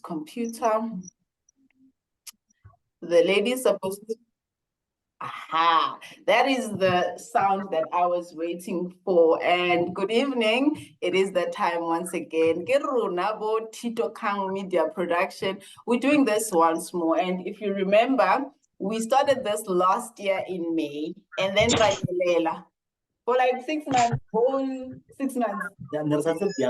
computer. The lady is supposed to. Aha, that is the sound that I was waiting for. And good evening. It is the time once again. Ke rona bo Tito Kang Media Production. We're doing this once more. And if you remember, we started this last year in May, and then for like 6 months, whole 6 months. Democracy,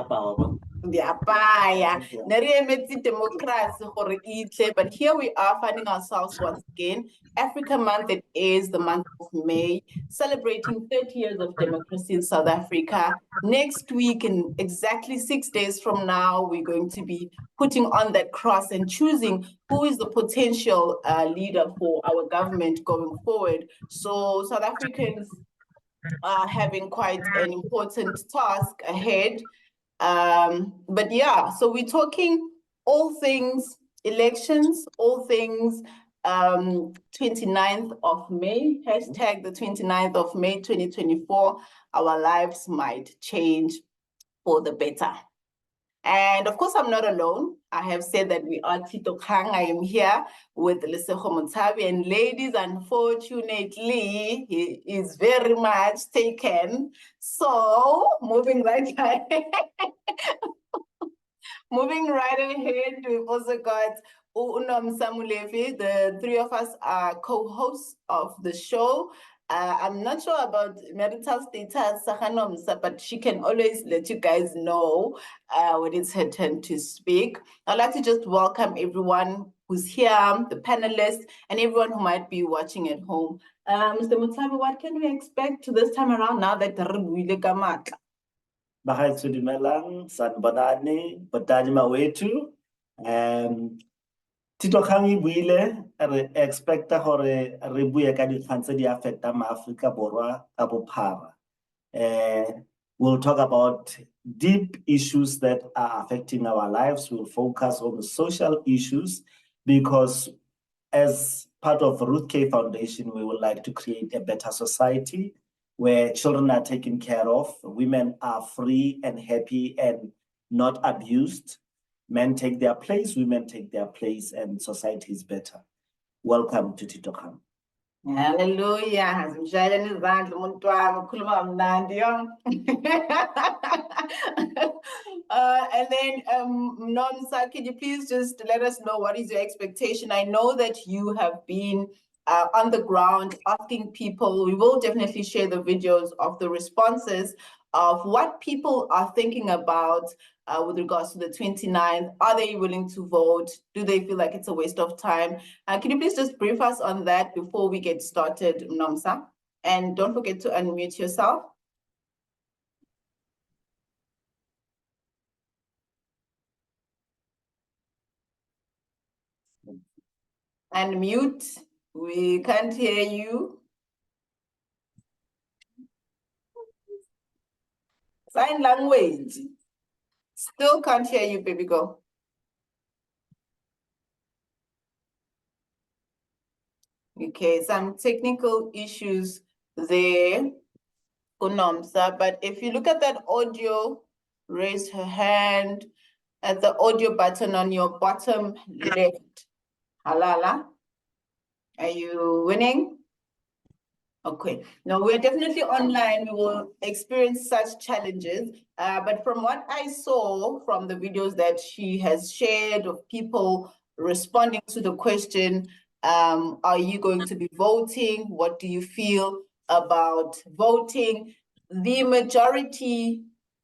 but here we are finding ourselves once again. Africa Month, it is the month of May, celebrating 30 years of democracy in South Africa. Next week, in exactly 6 days from now, we're going to be putting on that cross and choosing who is the potential leader for our government going forward. So South Africans are having quite an important task ahead. But yeah, so we're talking all things elections, all things 29th of May, hashtag the 29th of May 2024, our lives might change for the better. And of course, I'm not alone. I have said that we are Tito Kang. I am here with Lesego Motsabi, and ladies, unfortunately, he is very much taken. So moving right moving right ahead, we've also got Unom Samulevi. The three of us are co-hosts of the show. I'm not sure about marital status, Sahanomsa, but she can always let you guys know when it's her turn to speak. I'd like to just welcome everyone who's here, the panelists, and everyone who might be watching at home. Mr. Mutsabi, what can we expect this time around now that the Rebuile Kamaka? Bahaitsu Dumelang, Sanbonani, Botanima Wetu, Tito Kangi Buile, expecta hore Rebuya Kadi Hansadi affecta Africa Borwa Abopara. We'll talk about deep issues that are affecting our lives. We'll focus on the social issues because as part of Ruth K Foundation, we would like to create a better society where children are taken care of, women are free and happy and not abused. Men take their place, women take their place, and society is better. Welcome to Tito Kang. Hallelujah. And then, Nomsa, can you please just let us know what is your expectation? I know that you have been on the ground asking people. We will definitely share the videos of the responses of what people are thinking about with regards to the 29th. Are they willing to vote? Do they feel like it's a waste of time? Can you please just brief us on that before we get started, Nomsa? And don't forget to unmute yourself. Unmute. We can't hear you. Sign language. Still can't hear you, baby girl. Okay, some technical issues there, Unomsa, but if you look at that audio, raise her hand at the audio button on your bottom left. Halala, are you winning? Okay, no, we're definitely online. We will experience such challenges. But from what I saw from the videos that she has shared of people responding to the question, are you going to be voting? What do you feel about voting? The majority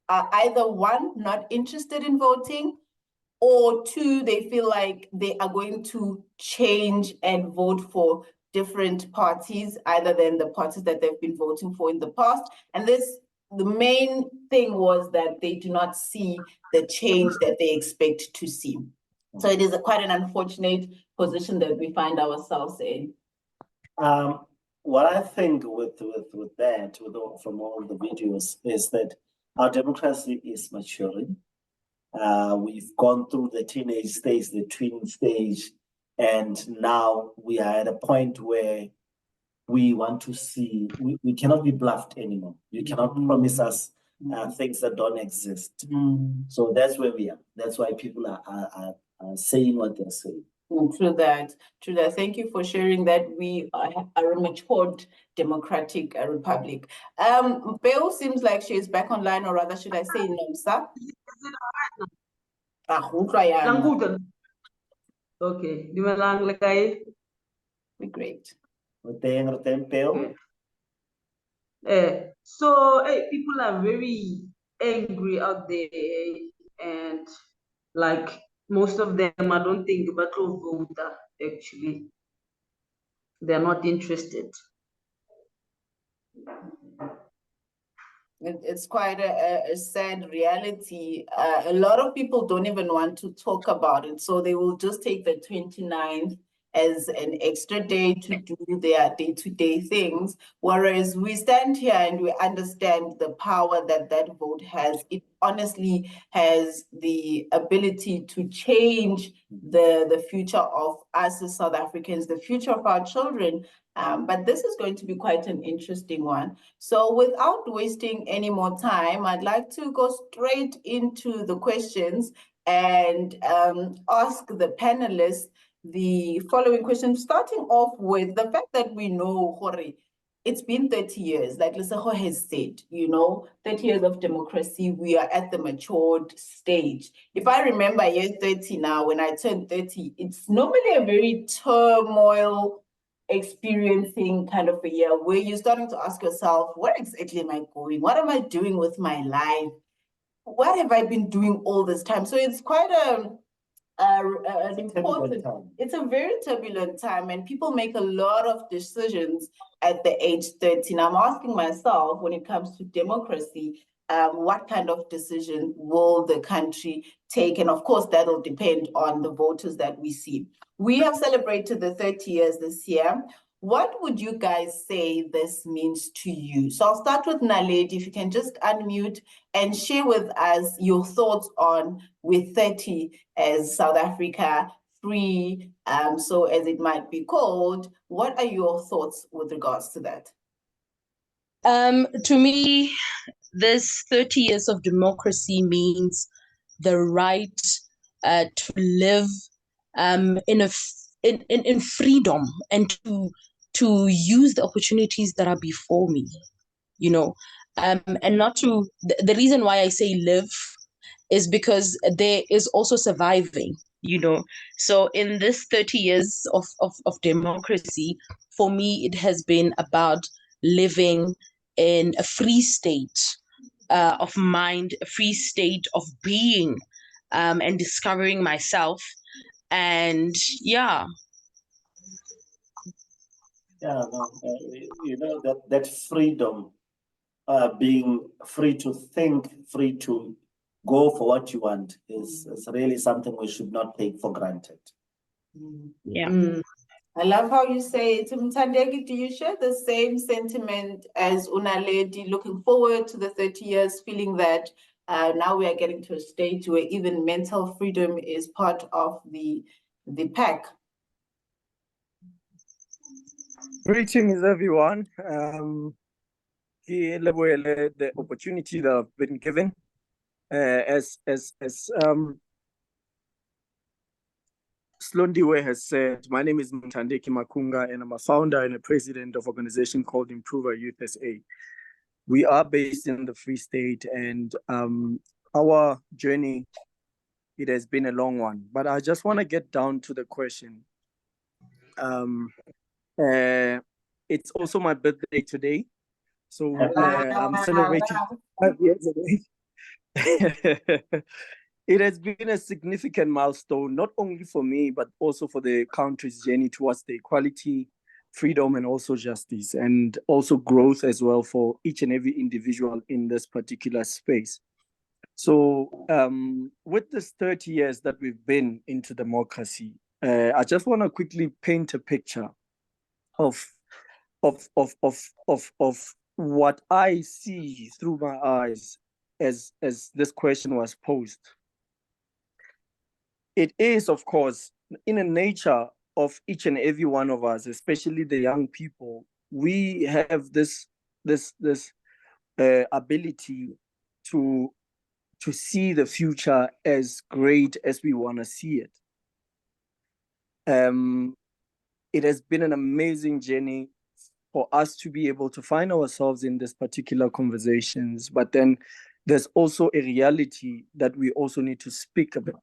are either one, not interested in voting, or two, they feel like they are going to change and vote for different parties, either than the parties that they've been voting for in the past. And the main thing was that they do not see the change that they expect to see. So it is quite an unfortunate position that we find ourselves in. What I think with that, from all the videos, is that our democracy is maturing. We've gone through the teenage stage, the tween stage, and now we are at a point where we want to see, we cannot be bluffed anymore. You cannot promise us things that don't exist. So that's where we are. That's why people are saying what they're saying. True that. True that. Thank you for sharing that. We are a matured democratic republic. Beo seems like she is back online, or rather, should I say Nomsa? Okay, dumalang lekay. Great. Okay. So people are very angry out there, and like most of them, I don't think about vote actually. They're not interested. It's quite a sad reality. A lot of people don't even want to talk about it, so they will just take the 29th as an extra day to do their day-to-day things, whereas we stand here and we understand the power that that vote has. It honestly has the ability to change the future of us as South Africans, the future of our children. But this is going to be quite an interesting one. So without wasting any more time, I'd like to go straight into the questions and ask the panelists the following question, starting off with the fact that we know, Hori, it's been 30 years, like Lesego has said, 30 years of democracy, we are at the matured stage. If I remember year 30 now, when I turned 30, it's normally a very turmoil experiencing kind of a year where you're starting to ask yourself, where exactly am I going? What am I doing with my life? What have I been doing all this time? So it's quite an important time. It's a very turbulent time, and people make a lot of decisions at the age 30. Now, I'm asking myself, when it comes to democracy, what kind of decision will the country take? And of course, that'll depend on the voters that we see. We have celebrated the 30 years this year. What would you guys say this means to you? So I'll start with Naledi. If you can just unmute and share with us your thoughts on with 30 as South Africa free, so as it might be called. What are your thoughts with regards to that? To me, this 30 years of democracy means the right to live in freedom and to use the opportunities that are before me, and not to, the reason why I say live is because there is also surviving, So in this 30 years of democracy, for me, it has been about living in a free state of mind, a free state of being, and discovering myself. And Yeah, that freedom, being free to think, free to go for what you want is really something we should not take for granted. Yeah. I love how you say it. Mthandeki, do you share the same sentiment as Unaledi, looking forward to the 30 years, feeling that now we are getting to a stage where even mental freedom is part of the pack? Greetings, everyone. The opportunity that I've been given, as Slondiwe has said, my name is Mthandeki Makhunga, and I'm a founder and a president of an organization called Improve Our Youth SA. We are based in the Free State, and our journey, it has been a long one. But I just want to get down to the question. It's also my birthday today, so I'm celebrating 5 years today. It has been a significant milestone, not only for me, but also for the country's journey towards the equality, freedom, and also justice, and also growth as well for each and every individual in this particular space. So with this 30 years that we've been into democracy, I just want to quickly paint a picture of what I see through my eyes as this question was posed. It is, of course, in the nature of each and every one of us, especially the young people, we have this ability to see the future as great as we want to see it. It has been an amazing journey for us to be able to find ourselves in this particular conversations, but then there's also a reality that we also need to speak about.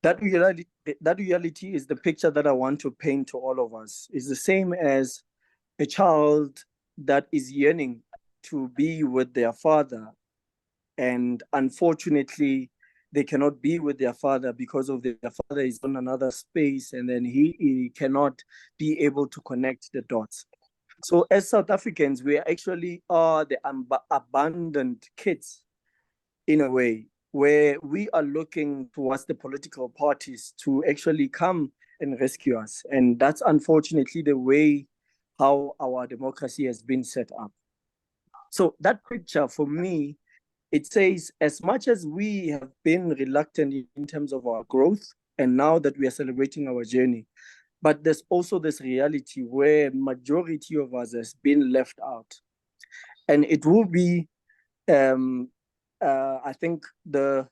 That reality is the picture that I want to paint to all of us. It's the same as a child that is yearning to be with their father, and unfortunately they cannot be with their father because of their father is on another space, and then he cannot be able to connect the dots. So as South Africans, we actually are the abandoned kids in a way, where we are looking towards the political parties to actually come and rescue us. And that's unfortunately the way how our democracy has been set up. So that picture for me, it says, as much as we have been reluctant in terms of our growth, and now that we are celebrating our journey, but there's also this reality where majority of us has been left out. And it will be, I think for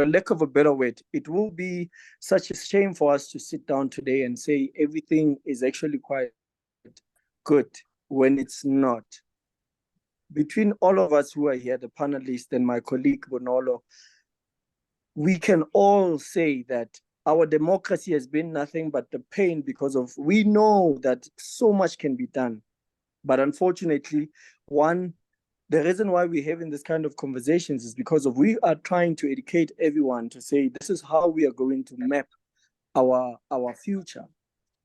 a lack of a better word, it will be such a shame for us to sit down today and say everything is actually quite good when it's not. Between all of us who are here, the panelists and my colleague Bonolo, we can all say that our democracy has been nothing but the pain, because of, we know that so much can be done. But unfortunately, the reason why we're having this kind of conversations is because of we are trying to educate everyone to say, this is how we are going to map our future.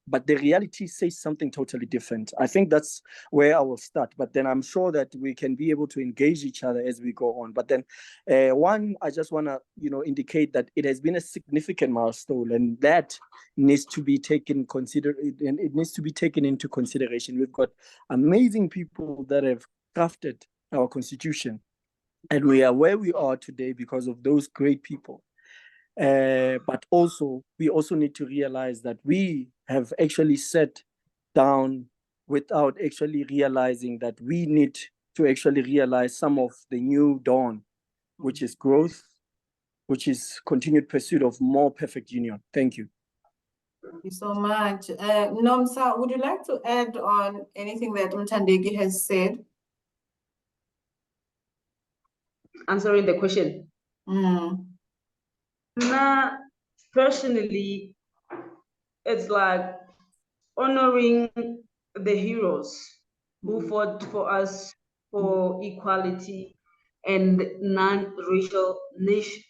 But the reality says something totally different. I think that's where I will start. But then I'm sure that we can be able to engage each other as we go on. But then I just want to, indicate that it has been a significant milestone, and that needs to be taken into consideration. We've got amazing people that have crafted our constitution, and we are where we are today because of those great people. But also, we also need to realize that we have actually sat down without actually realizing that we need to actually realize some of the new dawn, which is growth, which is continued pursuit of more perfect union. Thank you. Thank you so much. Nomsa, would you like to add on anything that Mthandeki has said? Answering the question. Personally, it's like honoring the heroes who fought for us for equality and non-racial nation.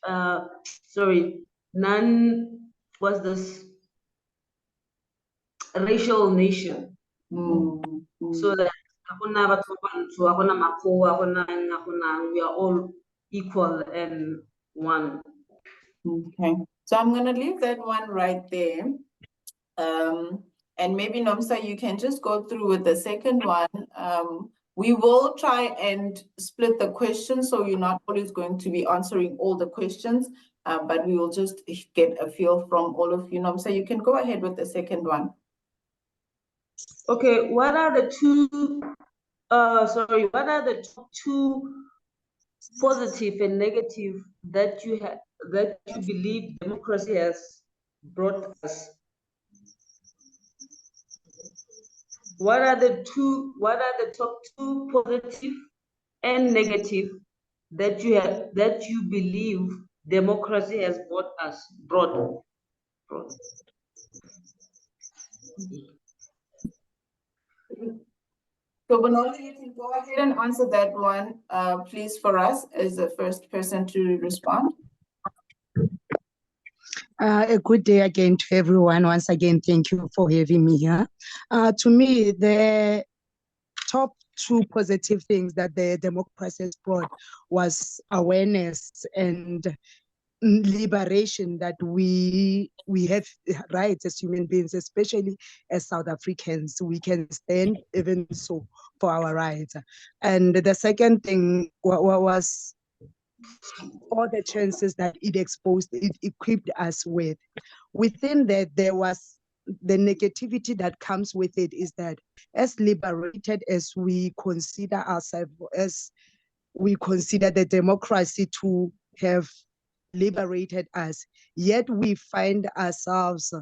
Racial nation. So that we are all equal and one. Okay, so I'm going to leave that one right there. And maybe Nomsa, you can just go through with the second one. We will try and split the questions, so you're not always going to be answering all the questions, but we will just get a feel from all of you. Nomsa, you can go ahead with the second one. Okay, what are the top two positive and negative that you believe democracy has brought us? What are the top two positive and negative that you believe democracy has brought? So Bonolo, you can go ahead and answer that one, please, for us as the first person to respond. A good day again to everyone. Once again, thank you for having me here. To me, the top two positive things that the democracy has brought was awareness and liberation, that we have rights as human beings, especially as South Africans. We can stand even so for our rights. And the second thing was all the chances that it equipped us with. Within that, there was the negativity that comes with it, is that as liberated as we consider ourselves, as we consider the democracy to have liberated us, yet we find ourselves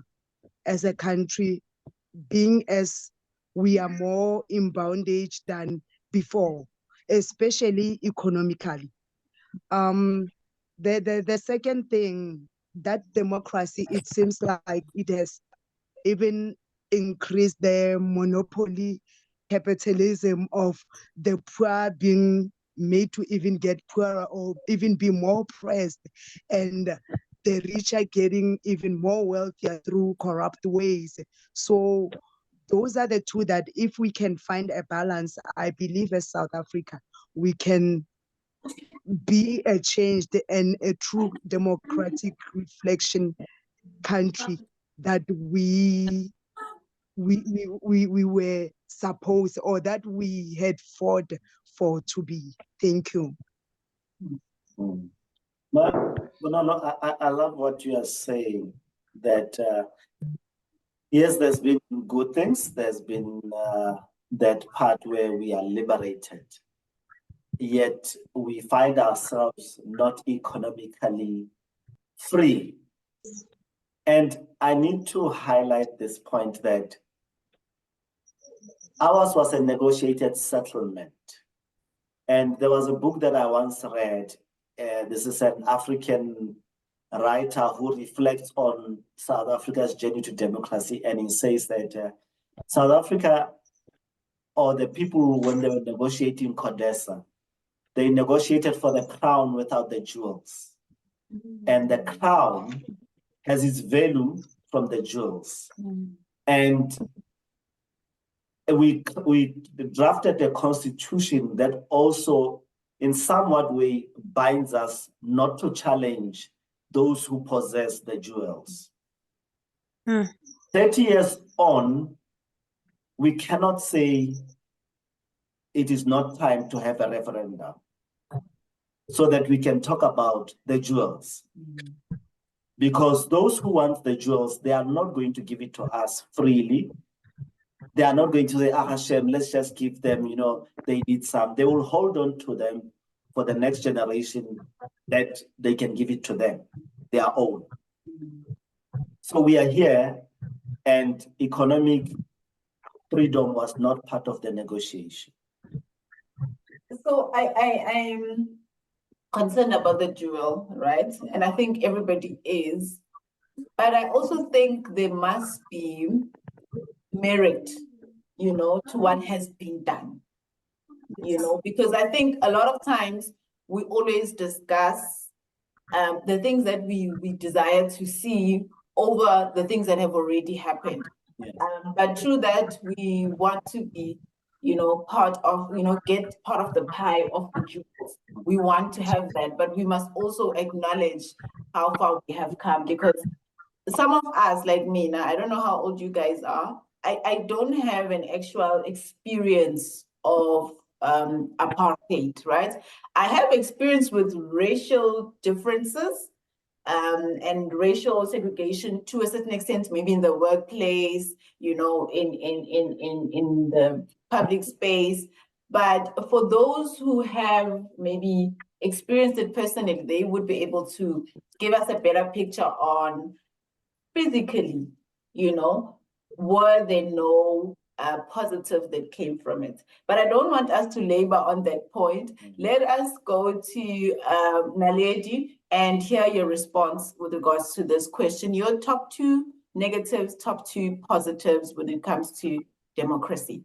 as a country being as we are more in bondage than before, especially economically. The second thing, that democracy, it seems like it has even increased the monopoly capitalism of the poor being made to even get poorer or even be more oppressed, and the rich are getting even more wealthier through corrupt ways. So those are the two that if we can find a balance, I believe as South Africa, we can be a changed and a true democratic reflection country that we were supposed, or that we had fought for to be. Thank you. Bonolo, I love what you are saying, that yes, there's been good things. There's been that part where we are liberated, yet we find ourselves not economically free. And I need to highlight this point that ours was a negotiated settlement. And there was a book that I once read. This is an African writer who reflects on South Africa's journey to democracy. And he says that South Africa, or the people, when they were negotiating CODESA, they negotiated for the crown without the jewels. And the crown has its value from the jewels. And we drafted a constitution that also in somewhat way binds us not to challenge those who possess the jewels. 30 years on, we cannot say it is not time to have a referendum so that we can talk about the jewels. Because those who want the jewels, they are not going to give it to us freely. They are not going to say, Hashem, let's just give them, they need some. They will hold on to them for the next generation that they can give it to them, their own. So we are here, and economic freedom was not part of the negotiation. So I'm concerned about the jewel, right? And I think everybody is. But I also think there must be merit, to what has been done, because I think a lot of times we always discuss the things that we desire to see over the things that have already happened. Yes. But through that, we want to be, part of, get part of the pie of the jewels. We want to have that, but we must also acknowledge how far we have come, because some of us, like me now, I don't know how old you guys are. I don't have an actual experience of apartheid, right? I have experience with racial differences and racial segregation to a certain extent, maybe in the workplace, in the public space. But for those who have maybe experienced it personally, they would be able to give us a better picture on physically, were there no positives that came from it? But I don't want us to labor on that point. Let us go to Naledi and hear your response with regards to this question. Your top 2 negatives, top 2 positives when it comes to democracy.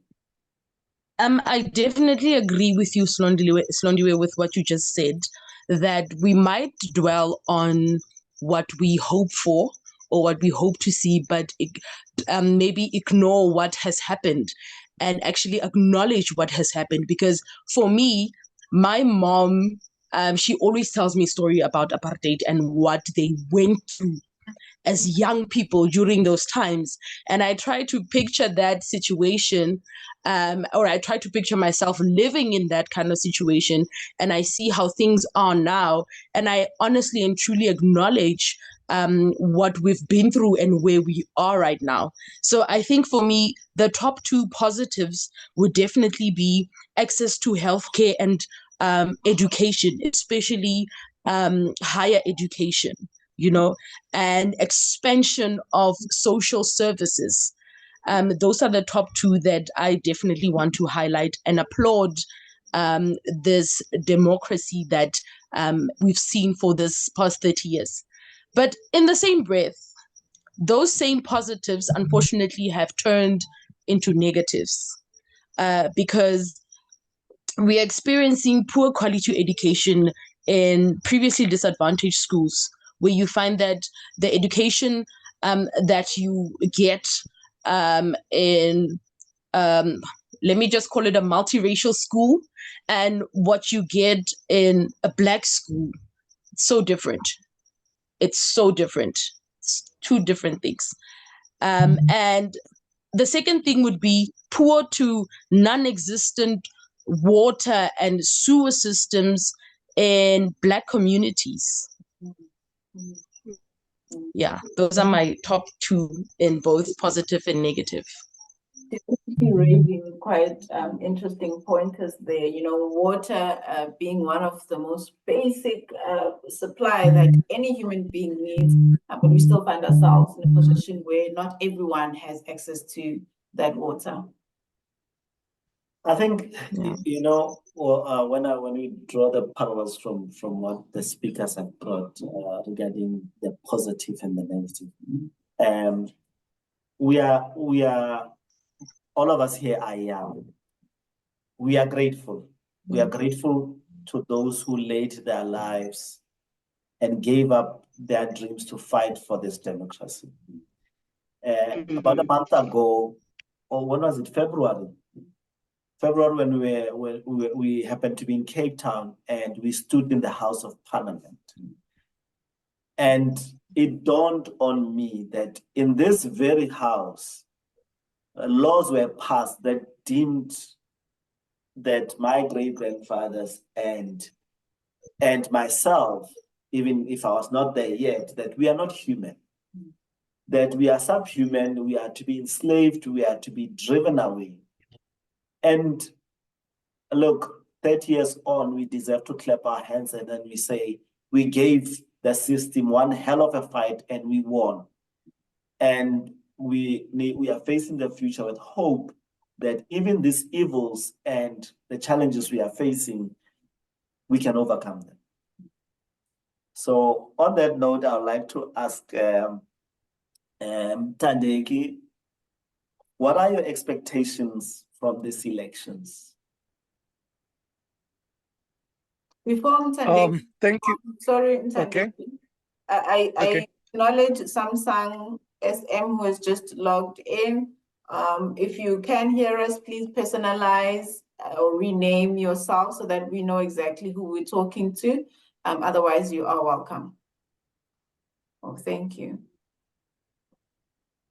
I definitely agree with you, Slondiwe, with what you just said, that we might dwell on what we hope for or what we hope to see, but maybe ignore what has happened and actually acknowledge what has happened. Because for me, my mom, she always tells me a story about apartheid and what they went through as young people during those times. And I try to picture that situation, or I try to picture myself living in that kind of situation, and I see how things are now. And I honestly and truly acknowledge what we've been through and where we are right now. So I think for me, the top 2 positives would definitely be access to healthcare and education, especially higher education, and expansion of social services. Those are the top two that I definitely want to highlight and applaud this democracy that we've seen for this past 30 years. But in the same breath, those same positives, unfortunately, have turned into negatives because we are experiencing poor quality education in previously disadvantaged schools, where you find that the education that you get in, let me just call it a multiracial school, and what you get in a Black school, it's so different. It's so different. It's two different things. And the second thing would be poor to non-existent water and sewer systems in Black communities. Yeah, those are my top two in both positive and negative. Definitely raising quite interesting pointers there. Water being one of the most basic supply that any human being needs, but we still find ourselves in a position where not everyone has access to that water. I think, Yeah. when we draw the parallels from what the speakers have brought regarding the positive and the negative, we are all of us here are young. We are grateful. We are grateful to those who laid their lives and gave up their dreams to fight for this democracy. About a month ago, or when was it? February, when we happened to be in Cape Town, and we stood in the House of Parliament. And it dawned on me that in this very house, laws were passed that deemed that my great-grandfathers and myself, even if I was not there yet, that we are not human, that we are subhuman, we are to be enslaved, we are to be driven away. And look, 30 years on, we deserve to clap our hands and then we say, we gave the system one hell of a fight and we won. And we are facing the future with hope that even these evils and the challenges we are facing, we can overcome them. So on that note, I would like to ask Mthandeki, what are your expectations from these elections? Before Mthandeki, Thank you. sorry, Mthandeki. Okay. I acknowledge Samsung SM who has just logged in. If you can hear us, please personalize or rename yourself so that we know exactly who we're talking to. Otherwise, you are welcome. Oh, thank you.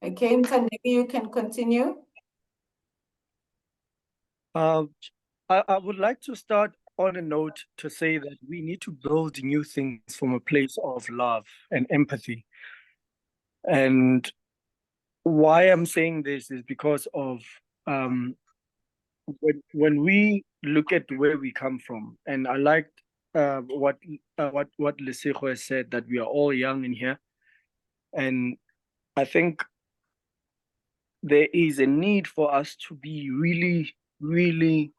Okay, Mthandeki, you can continue. I would like to start on a note to say that we need to build new things from a place of love and empathy. And why I'm saying this is because of when we look at where we come from, and I liked what Lesego has said, that we are all young in here, and I think there is a need for us to be really, really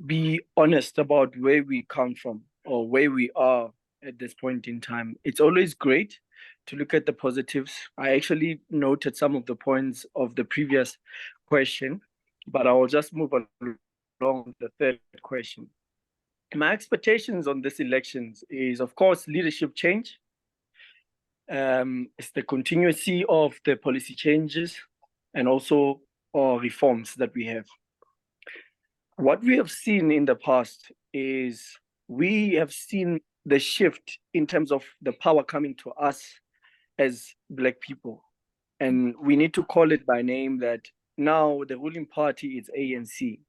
be honest about where we come from or where we are at this point in time. It's always great to look at the positives. I actually noted some of the points of the previous question, but I will just move along with the third question. My expectations on this elections is, of course, leadership change. It's the continuity of the policy changes and also reforms that we have. What we have seen in the past is we have seen the shift in terms of the power coming to us as Black people. And we need to call it by name that now the ruling party is ANC.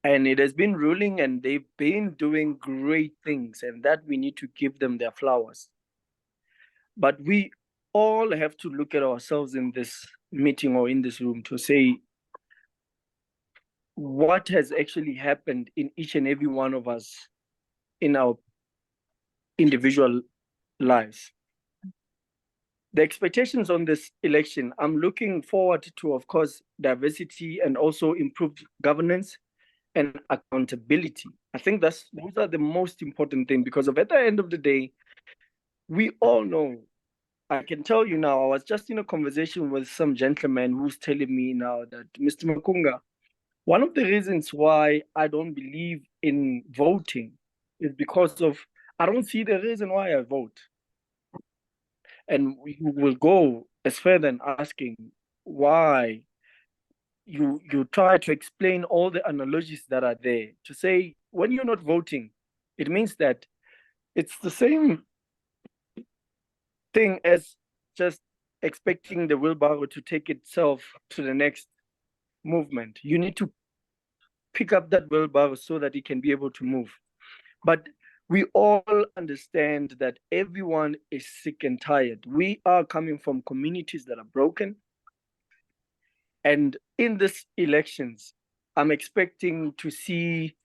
And it has been ruling and they've been doing great things, and that we need to give them their flowers. But we all have to look at ourselves in this meeting or in this room to say, what has actually happened in each and every one of us in our individual lives. The expectations on this election, I'm looking forward to, of course, diversity and also improved governance and accountability. I think those are the most important thing, because at the end of the day, we all know, I can tell you now, I was just in a conversation with some gentleman who's telling me now that, Mr. Makhunga, one of the reasons why I don't believe in voting is because of, I don't see the reason why I vote. And we will go as further than asking why you try to explain all the analogies that are there to say, when you're not voting, it means that it's the same thing as just expecting the wheelbarrow to take itself to the next movement. You need to pick up that wheelbarrow so that it can be able to move. But we all understand that everyone is sick and tired. We are coming from communities that are broken. And in these elections, I'm expecting to see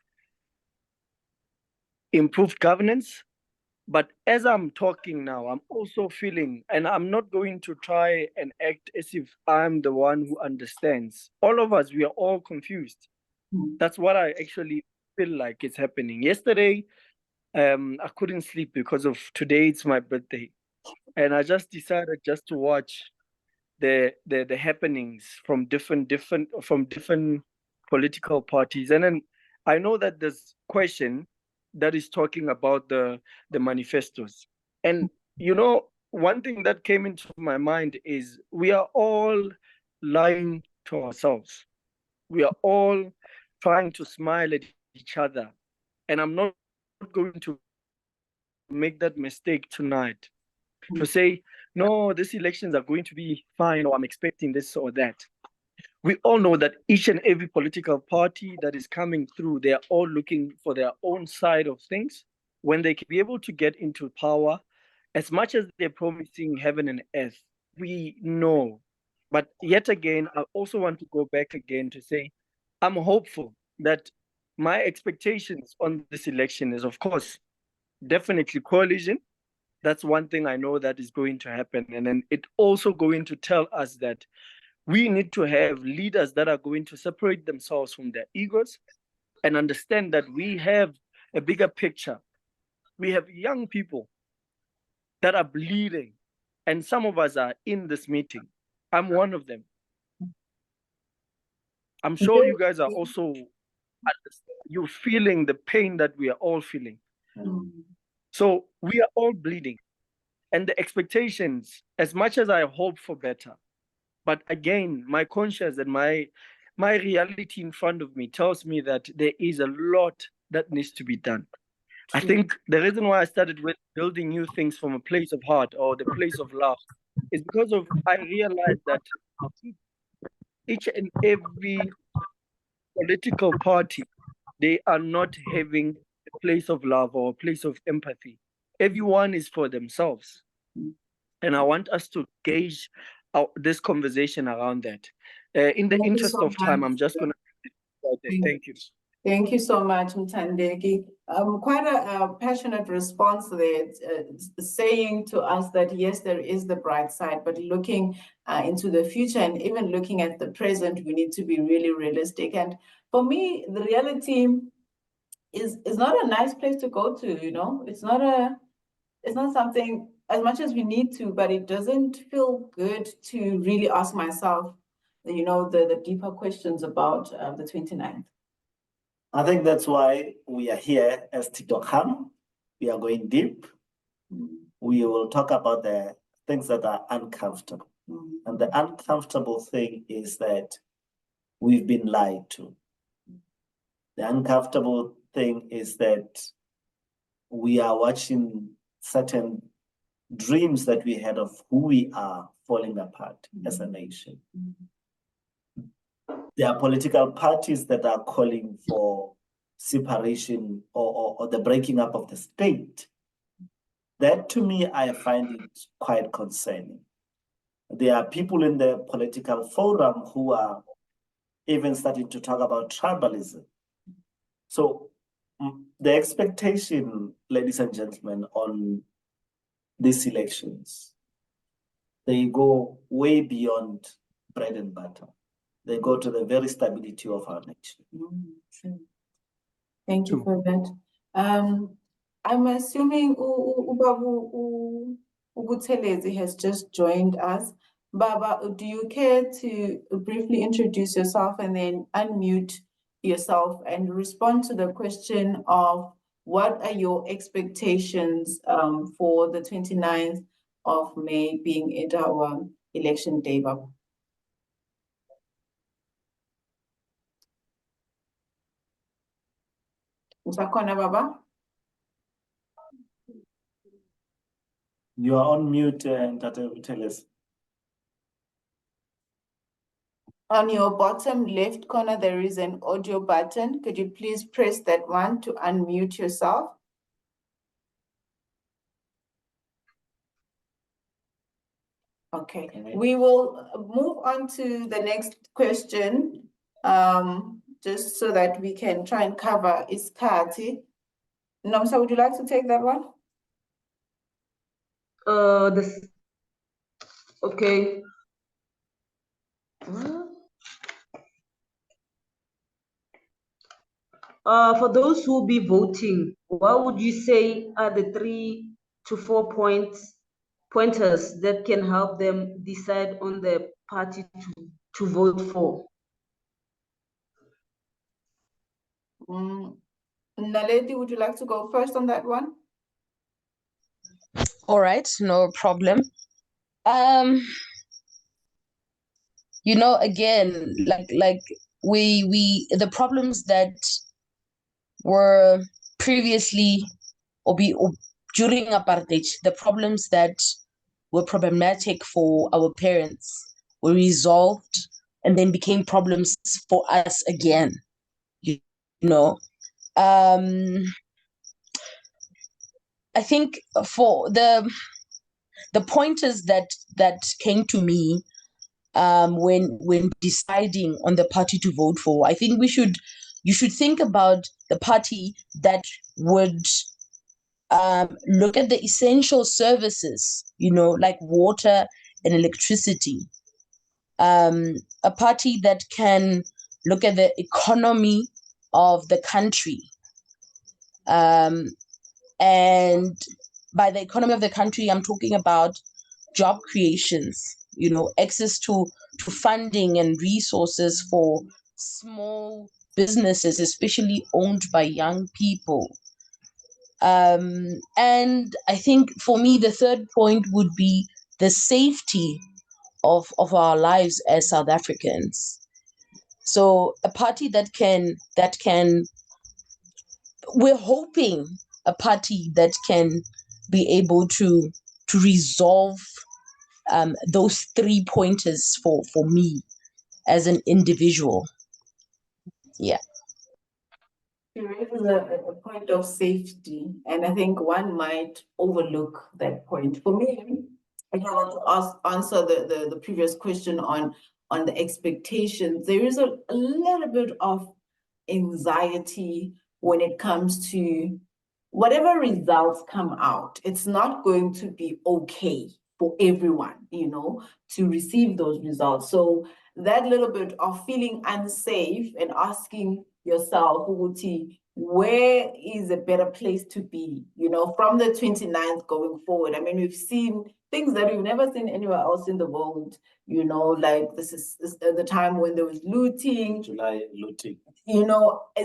improved governance. But as I'm talking now, I'm also feeling, and I'm not going to try and act as if I'm the one who understands. All of us, we are all confused. That's what I actually feel like is happening. Yesterday, I couldn't sleep because of today, it's my birthday. And I just decided just to watch the happenings from different political parties. And then I know that there's question that is talking about the manifestos. And you know, one thing that came into my mind is we are all lying to ourselves. We are all trying to smile at each other. And I'm not going to make that mistake tonight to say, no, these elections are going to be fine, or I'm expecting this or that. We all know that each and every political party that is coming through, they are all looking for their own side of things. When they can be able to get into power, as much as they're promising heaven and earth, we know. But yet again, I also want to go back again to say, I'm hopeful that my expectations on this election is, of course, definitely coalition. That's one thing I know that is going to happen. And then it also going to tell us that we need to have leaders that are going to separate themselves from their egos and understand that we have a bigger picture. We have young people that are bleeding, and some of us are in this meeting. I'm one of them. I'm sure you guys are also, you're feeling the pain that we are all feeling. So we are all bleeding. And the expectations, as much as I hope for better, but again, my conscience and my reality in front of me tells me that there is a lot that needs to be done. I think the reason why I started with building new things from a place of heart or the place of love is because of I realized that each and every political party, they are not having a place of love or a place of empathy. Everyone is for themselves. And I want us to gauge this conversation around that. In the interest of time, I'm just going to... Thank you. Thank you so much, Mthandeki. Quite a passionate response there, saying to us that, yes, there is the bright side, but looking into the future and even looking at the present, we need to be really realistic. And for me, the reality is not a nice place to go to, you know, it's not something, as much as we need to, but it doesn't feel good to really ask myself, you know, the deeper questions about the 29th. I think that's why we are here as TikTok. We are going deep. We will talk about the things that are uncomfortable. And the uncomfortable thing is that we've been lied to. The uncomfortable thing is that we are watching certain dreams that we had of who we are falling apart as a nation. There are political parties that are calling for separation or the breaking up of the state. That, to me, I find it quite concerning. There are people in the political forum who are even starting to talk about tribalism. So the expectation, ladies and gentlemen, on these elections, they go way beyond bread and butter. They go to the very stability of our nation. True. Thank you for that. I'm assuming Ubabu Ubuthelezi has just joined us. Baba, do you care to briefly introduce yourself and then unmute yourself and respond to the question of what are your expectations for the 29th of May being our election day, Baba? Usakhona, Baba? You are on mute, Ntate tell us. On your bottom left corner, there is an audio button. Could you please press that one to unmute yourself? Okay, we will move on to the next question, just so that we can try and cover Iskati. Nomsa, would you like to take that one? Okay. For those who will be voting, what would you say are the 3 to 4 pointers that can help them decide on the party to vote for? Naledi, would you like to go first on that one? All right, no problem. Again, like we the problems that were previously or during apartheid, the problems that were problematic for our parents were resolved and then became problems for us again. I think for the pointers that came to me when deciding on the party to vote for, I think you should think about the party that would look at the essential services, like water and electricity. A party that can look at the economy of the country. And by the economy of the country, I'm talking about job creations, access to funding and resources for small businesses, especially owned by young people. And I think for me, the third point would be the safety of our lives as South Africans. So a party that can, we're hoping a party that can be able to resolve those 3 pointers for me as an individual. Yeah. You raise a point of safety, and I think one might overlook that point. For me, I want to answer the previous question on the expectations. There is a little bit of anxiety when it comes to whatever results come out. It's not going to be okay for everyone, to receive those results. So that little bit of feeling unsafe and asking yourself, where is a better place to be, from the 29th going forward? I mean, we've seen things that we've never seen anywhere else in the world, like this is the time when there was looting. July looting.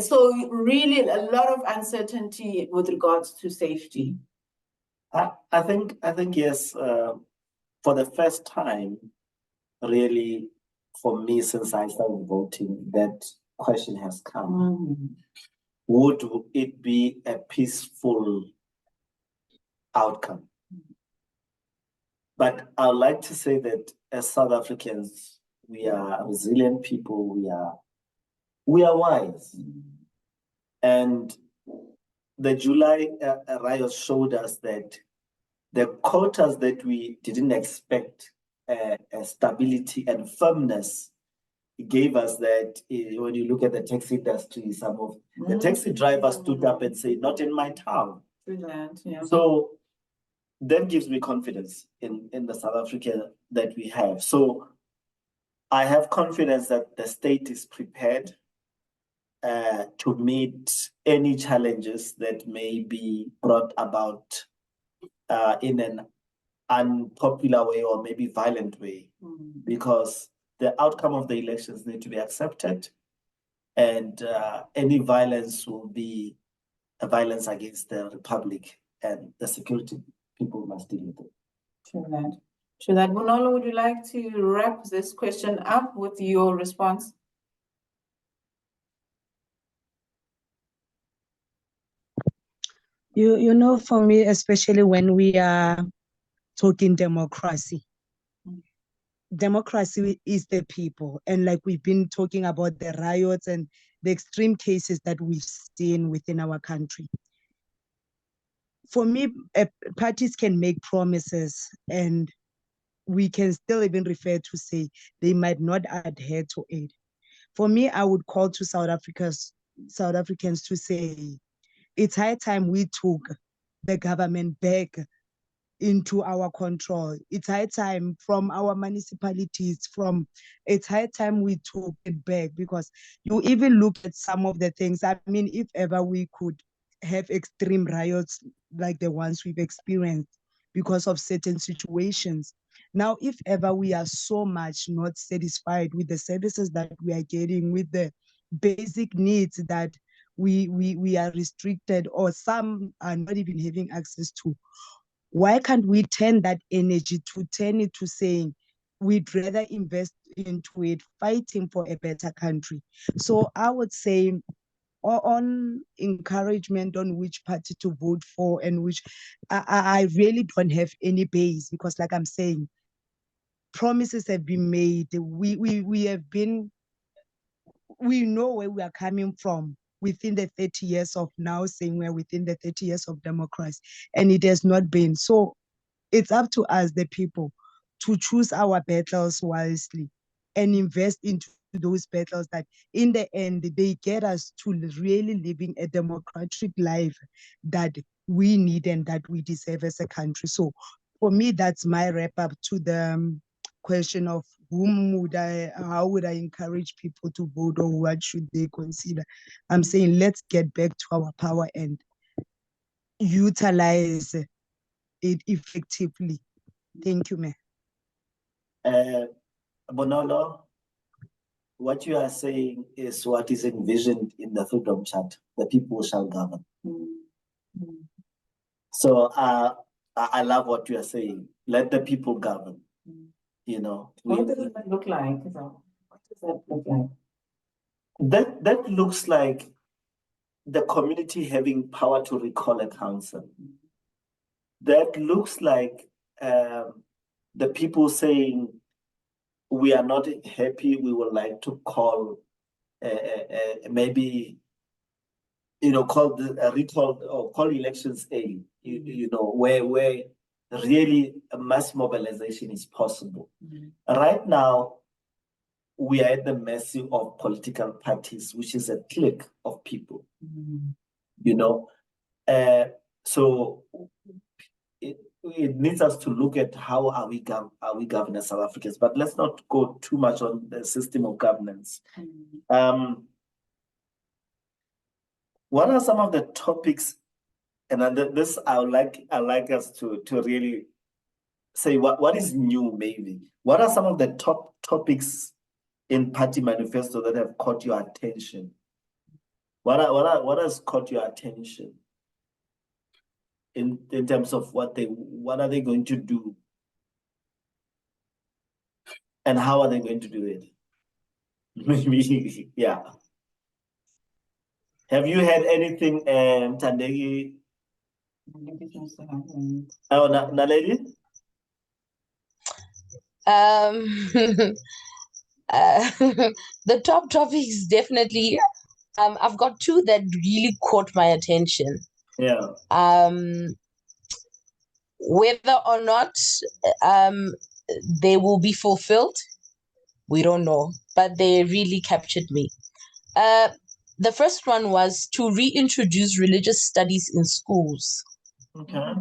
So really a lot of uncertainty with regards to safety. I think yes, for the first time, really, for me, since I started voting, that question has come. Would it be a peaceful outcome? But I would like to say that as South Africans, we are resilient people, we are wise. And the July riot showed us that the quotas that we didn't expect, stability and firmness gave us that when you look at the taxi industry, some of the taxi drivers stood up and said, "Not in my town." Yeah. So that gives me confidence in the South Africa that we have. So I have confidence that the state is prepared to meet any challenges that may be brought about in an unpopular way or maybe violent way, because the outcome of the elections need to be accepted, and any violence will be a violence against the republic, and the security people must deal with it. True that. Bonolo, would you like to wrap this question up with your response? You know, for me, especially when we are talking democracy, democracy is the people. And like we've been talking about the riots and the extreme cases that we've seen within our country. For me, parties can make promises and we can still even refer to say they might not adhere to it. For me, I would call to South Africans to say, it's high time we took the government back into our control. It's high time from our municipalities, it's high time we took it back, because you even look at some of the things. I mean, if ever we could have extreme riots like the ones we've experienced because of certain situations. Now, if ever we are so much not satisfied with the services that we are getting, with the basic needs that we are restricted, or some are not even having access to, why can't we turn that energy to turn it to saying we'd rather invest into it, fighting for a better country? So I would say on encouragement on which party to vote for, and which I really don't have any base, because like I'm saying, promises have been made. We know where we are coming from within the 30 years of now, saying we're within the 30 years of democracy, and it has not been. So it's up to us, the people, to choose our battles wisely and invest into those battles that in the end, they get us to really living a democratic life that we need and that we deserve as a country. So for me, that's my wrap up to the question of how would I encourage people to vote, or what should they consider? I'm saying let's get back to our power and utilize it effectively. Thank you, ma'am. Bonolo, what you are saying is what is envisioned in the Freedom Charter: the people shall govern. So I love what you are saying. Let the people govern. You know, what does that look like? What does that look like? That looks like the community having power to recall a council. That looks like the people saying, we are not happy, we would like to call maybe, call recall or call elections early, where really a mass mobilization is possible. Right now, we are at the mercy of political parties, which is a clique of people, so it needs us to look at how are we governed as South Africans, but let's not go too much on the system of governance. What are some of the topics, and this I like us to really say what is new, maybe. What are some of the top topics in party manifesto that have caught your attention? What has caught your attention in terms of what are they going to do, and how are they going to do it? Maybe, yeah. Have you had anything, Mthandeki? Oh, Naledi? The top topics, definitely. I've got two that really caught my attention. Yeah. Whether or not they will be fulfilled, We don't know, but they really captured me. The first one was to reintroduce religious studies in schools. Okay.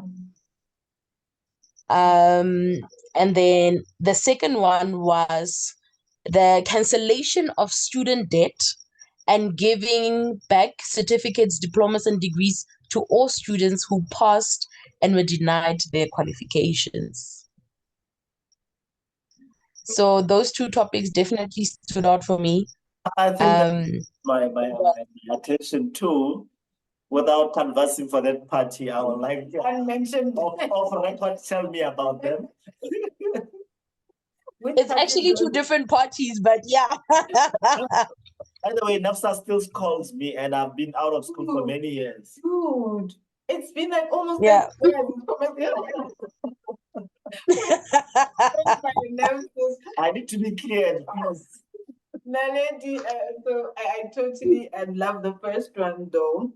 And then the second one was the cancellation of student debt and giving back certificates, diplomas, and degrees to all students who passed and were denied their qualifications. So those two topics definitely stood out for me. I think that my attention too. Without conversing for that party, I would like to Unmentioned. off record tell me about them. It's actually two different parties, but yeah. By the way, NAFSA still calls me, and I've been out of school for many years. Dude, it's been like almost Yeah. 10 years. I need to be clear. Yes. Naledi, so I totally love the first one though,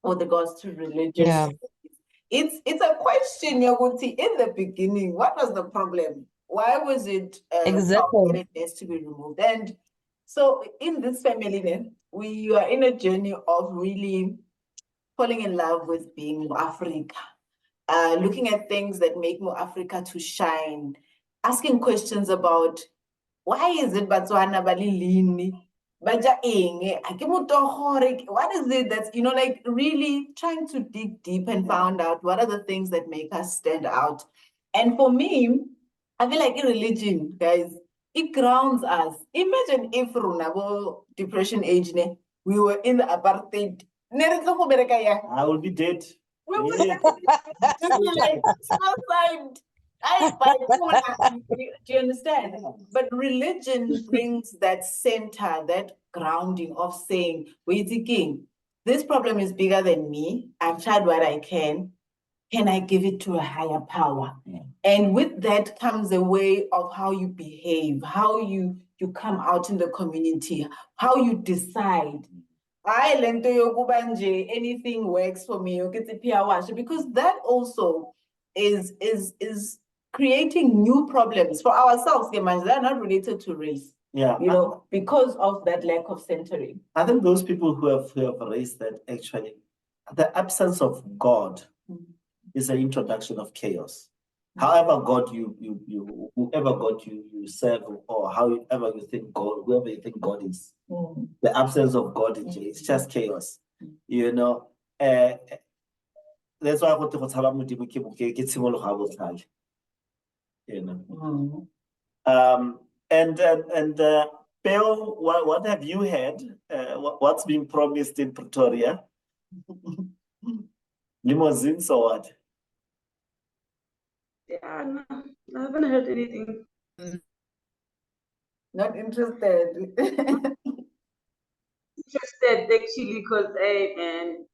with regards to religious. Yeah. It's a question, Yaguti, in the beginning. What was the problem? Why was it Exactly. that it needs to be removed? And so in this family, then we are in a journey of really falling in love with being Africa, looking at things that make More Africa to shine, asking questions about why is it Botswana balilini? Baja eng, what is it that's, like really trying to dig deep and found out what are the things that make us stand out. And for me, I feel like in religion, guys, it grounds us. Imagine if Runabo depression age, we were in the apartheid. I will be dead. We would Yeah. be like suicide. Do you understand? But religion brings that center, that grounding of saying, wait again, this problem is bigger than me. I've tried what I can. Can I give it to a higher power? And with that comes a way of how you behave, how you come out in the community, how you decide. Anything works for me, because that also is creating new problems for ourselves. They're not related to race. Yeah. Because of that lack of centering. I think those people who have raised that actually, the absence of God is an introduction of chaos. However God whoever God you serve, or however you think God, whoever you think God is, the absence of God it's just chaos. That's why I want to tell Modimo ke tshimologo ya botlhale. And Peo, what have you had? What's being promised in Pretoria? Limousines or what? Yeah, no, I haven't heard anything. Not interested. Interested actually, because man,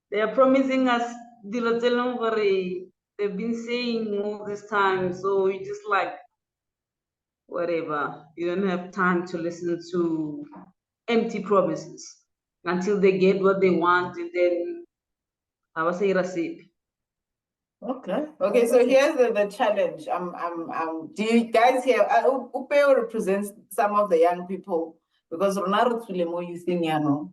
they are promising us dilo tse e leng gore they've been saying all this time. So you just like whatever. You don't have time to listen to empty promises until they get what they want, and then I was say recipe. Okay, so here's the challenge. Do you guys hear? Upeo represents some of the young people, because Ronaldo Tulemo, you think, I'm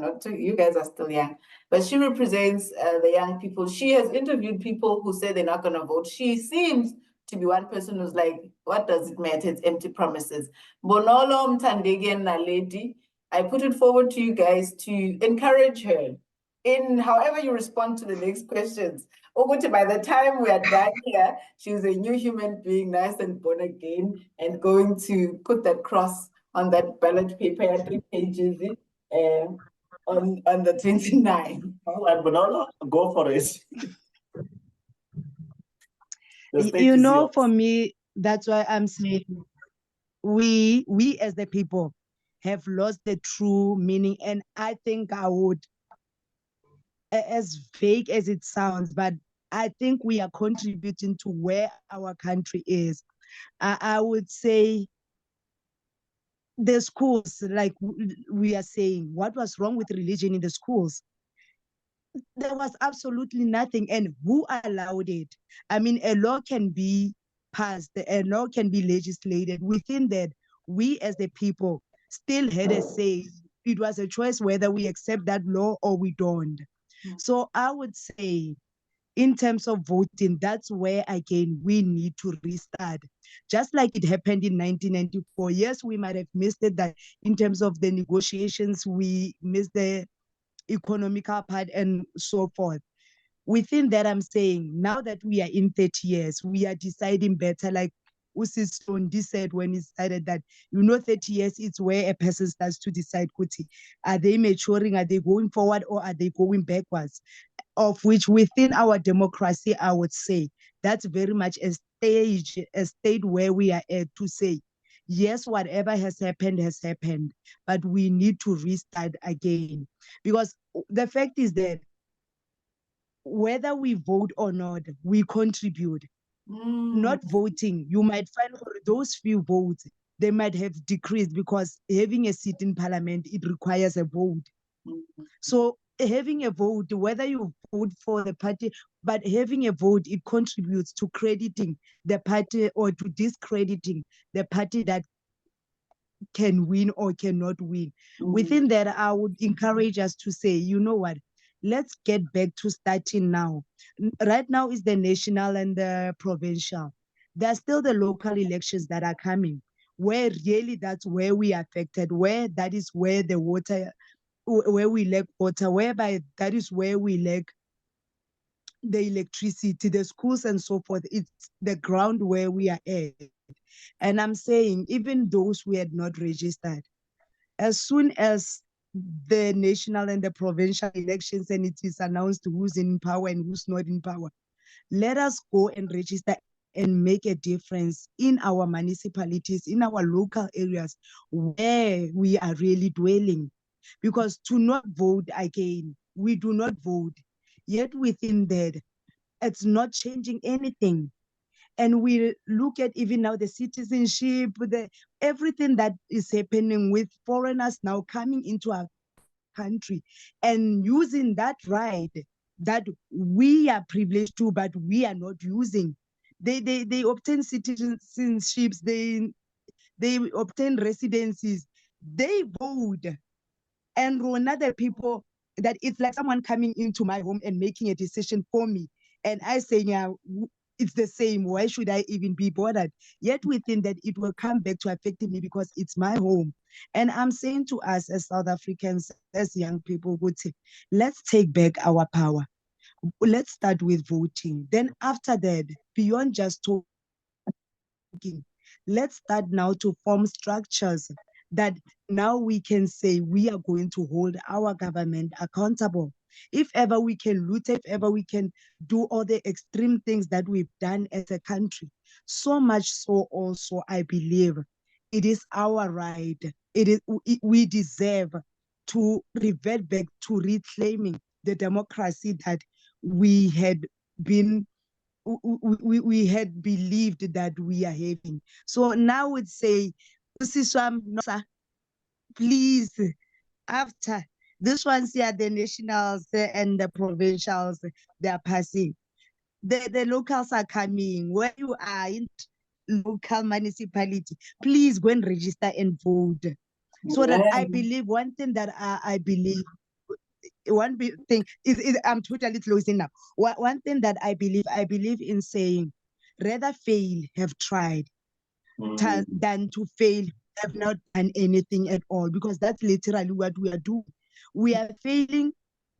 not, you guys are still young, but she represents the young people. She has interviewed people who say they're not going to vote. She seems to be one person who's like, what does it matter? It's empty promises. Bonolo, Mthandeki, and Naledi, I put it forward to you guys to encourage her in however you respond to the next questions. By the time we are done here, she's a new human being, nice and born again, and going to put that cross on that ballot paper, 3 pages, on the 29th. Oh, and Bonolo, go for it. For me, that's why I'm saying we as the people have lost the true meaning. And I think I would, as vague as it sounds, but I think we are contributing to where our country is. I would say the schools, like we are saying, what was wrong with religion in the schools? There was absolutely nothing. And who allowed it? I mean, a law can be passed, a law can be legislated. Within that, we as the people still had a say. It was a choice whether we accept that law or we don't. So I would say, in terms of voting, that's where again we need to restart. Just like it happened in 1994. Yes, we might have missed it, that in terms of the negotiations, we missed the economical part and so forth. Within that, I'm saying now that we are in 30 years, we are deciding better. Like Usis Stondi said when he started that, 30 years is where a person starts to decide, Kuti, are they maturing, are they going forward, or are they going backwards? Of which within our democracy, I would say that's very much a state where we are at to say, yes, whatever has happened, but we need to restart again. Because the fact is that whether we vote or not, we contribute. Not voting, you might find those few votes, they might have decreased because having a seat in parliament, it requires a vote. So having a vote, whether you vote for the party, but having a vote, it contributes to crediting the party or to discrediting the party that can win or cannot win. Within that, I would encourage us to say, you know what, let's get back to starting now. Right now is the national and the provincial. There's still the local elections that are coming, where really that's where we are affected, where that is where the water, where we lack water, whereby that is where we lack the electricity, the schools and so forth. It's the ground where we are at. And I'm saying, even those who had not registered, as soon as the national and the provincial elections and it is announced who's in power and who's not in power, let us go and register and make a difference in our municipalities, in our local areas where we are really dwelling. Because to not vote again, we do not vote. Yet within that, it's not changing anything. And we look at even now the citizenship, everything that is happening with foreigners now coming into our country and using that right that we are privileged to, but we are not using. They obtain citizenships, they obtain residencies, they vote. And another people, that it's like someone coming into my home and making a decision for me. And I say, yeah, it's the same. Why should I even be bothered? Yet within that, it will come back to affecting me because it's my home. And I'm saying to us as South Africans, as young people, let's take back our power. Let's start with voting. Then after that, beyond just talking, let's start now to form structures that now we can say we are going to hold our government accountable. If ever we can loot, if ever we can do all the extreme things that we've done as a country, so much so also, I believe, it is our right. We deserve to revert back to reclaiming the democracy that we had been we had believed that we are having. So now would say, please, after this one's here, the nationals and the provincials, they are passing. The locals are coming. Where you are in local municipality, please go and register and vote. So that I believe one thing that I believe, one big thing is I'm totally closing now. One thing that I believe in saying, rather fail, have tried, than to fail, have not done anything at all, because that's literally what we are doing. We are failing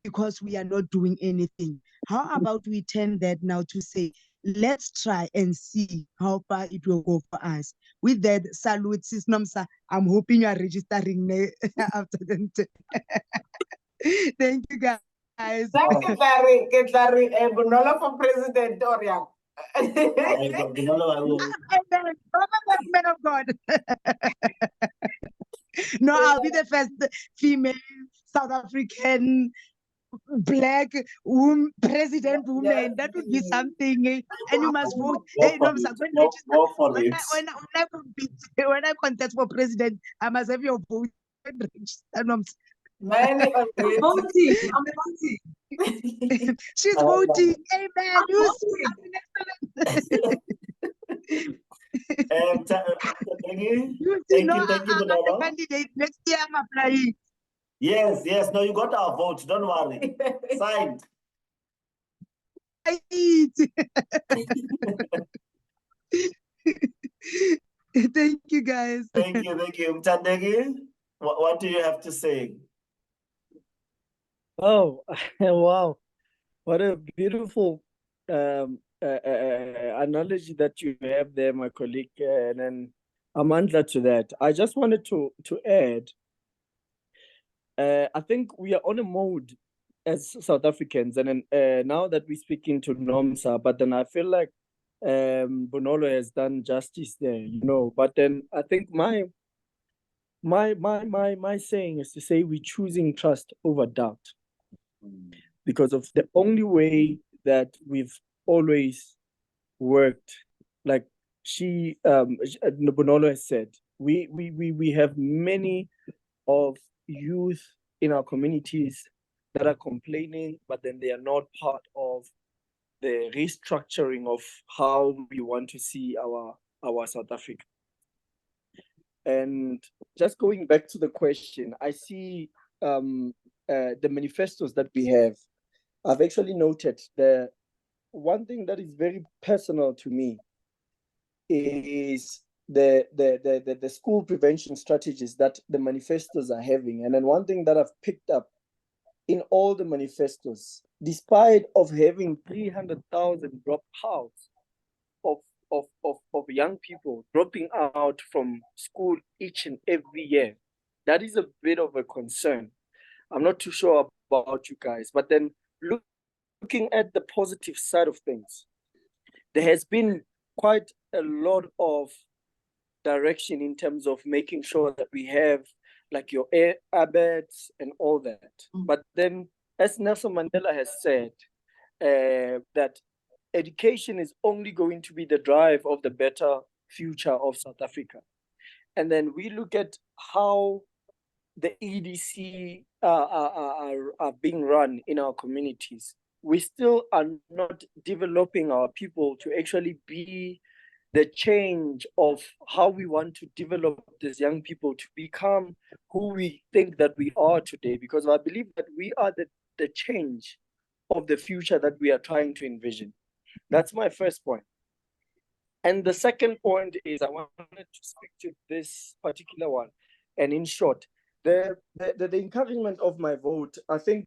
because we are not doing anything. How about we turn that now to say, let's try and see how far it will go for us. With that, salute, Sis Nomsa. I'm hoping you are registering after them. Thank you, guys. Thank you, Larry. Bonolo for president, Orion. Man of God. No, I'll be the first female South African Black president woman. Yes. That would be something. And you must vote. Go Hey, no, for when it. I contest for president, I must have your vote. Many I'm voting. I'm voting. She's Oh. voting. Amen. I'm You voting. see, Mthandeki, You thank know, you, I'm a Bonolo. candidate. Next year, I'm applying. Yes, yes, no, you got our vote, don't worry. Signed. Right. Thank you, guys. Thank you, Mthandeki, what do you have to say? Oh, wow. What a beautiful analogy that you have there, my colleague, and then Amandla to that. I just wanted to add, I think we are on a mode as South Africans, and then now that we're speaking to NOMSA, but then I feel like Bonolo has done justice there, you know. But then I think my saying is to say we're choosing trust over doubt, because of the only way that we've always worked, like Bonolo has said, we have many of youth in our communities that are complaining, but then they are not part of the restructuring of how we want to see our South Africa. And just going back to the question, I see the manifestos that we have. I've actually noted the one thing that is very personal to me is the school prevention strategies that the manifestos are having. And then one thing that I've picked up in all the manifestos, despite of having 300,000 dropouts of young people dropping out from school each and every year, that is a bit of a concern. I'm not too sure about you guys, but then looking at the positive side of things, there has been quite a lot of direction in terms of making sure that we have like your abets and all that. But then, as Nelson Mandela has said, that education is only going to be the drive of the better future of South Africa. And then we look at how the EDC are being run in our communities. We still are not developing our people to actually be the change of how we want to develop these young people to become who we think that we are today, because I believe that we are the change of the future that we are trying to envision. That's my first point. And the second point is I wanted to speak to this particular one. And in short, the encouragement of my vote, I think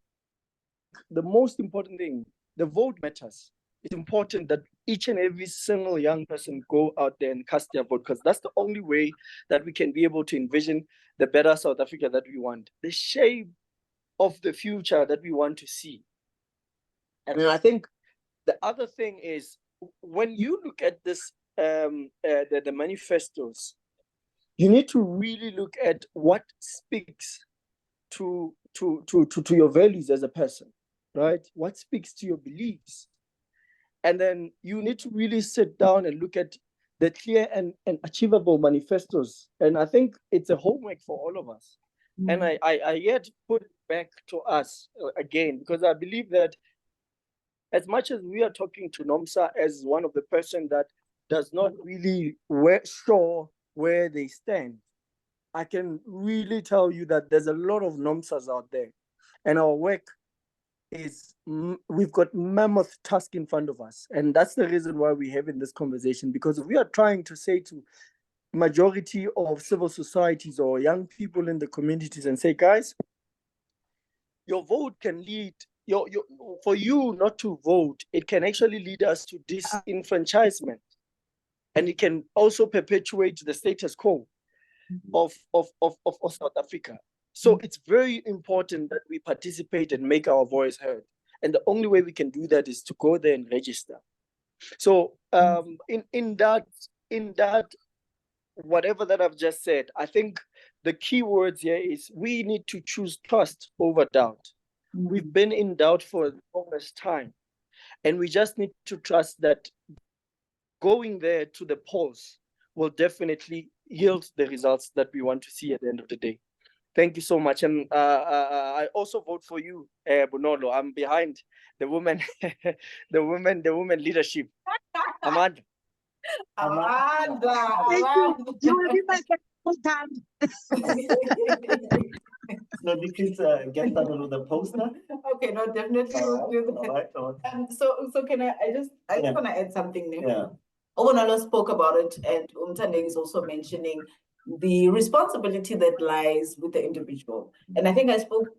the most important thing, the vote matters. It's important that each and every single young person go out there and cast their vote, because that's the only way that we can be able to envision the better South Africa that we want, the shape of the future that we want to see. And then I think the other thing is, when you look at this, the manifestos, you need to really look at what speaks to your values as a person, right? What speaks to your beliefs? And then you need to really sit down and look at the clear and achievable manifestos. And I think it's a homework for all of us. And I yet put it back to us again, because I believe that as much as we are talking to NOMSA as one of the person that does not really show where they stand, I can really tell you that there's a lot of NOMSAs out there, and our work is, we've got mammoth task in front of us. And that's the reason why we're having this conversation, because we are trying to say to majority of civil societies or young people in the communities and say, guys, your vote can lead, for you not to vote, it can actually lead us to disenfranchisement. And it can also perpetuate the status quo of South Africa. So it's very important that we participate and make our voice heard. And the only way we can do that is to go there and register. So in that, whatever that I've just said, I think the key words here is we need to choose trust over doubt. We've been in doubt for the longest time. And we just need to trust that going there to the polls will definitely yield the results that we want to see at the end of the day. Thank you so much. And I also vote for you, Bonolo. I'm behind the women, the women leadership. Amanda. Amanda, Thank you. You will be my full time. So you please get started with the poster. Okay, no, definitely we'll do that. All right, all right. So can I just Yeah. want to add something there. Yeah. Bonolo spoke about it, and Mthandeki is also mentioning the responsibility that lies with the individual. And I think I spoke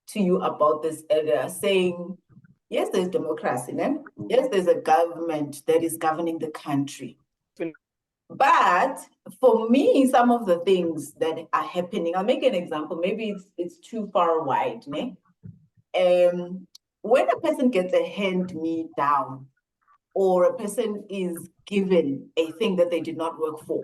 to you about this earlier, saying, yes, there's democracy, no? Yes, there's a government that is governing the country. But for me, some of the things that are happening, I'll make an example, maybe it's too far wide, ne? When a person gets a hand me down, or a person is given a thing that they did not work for,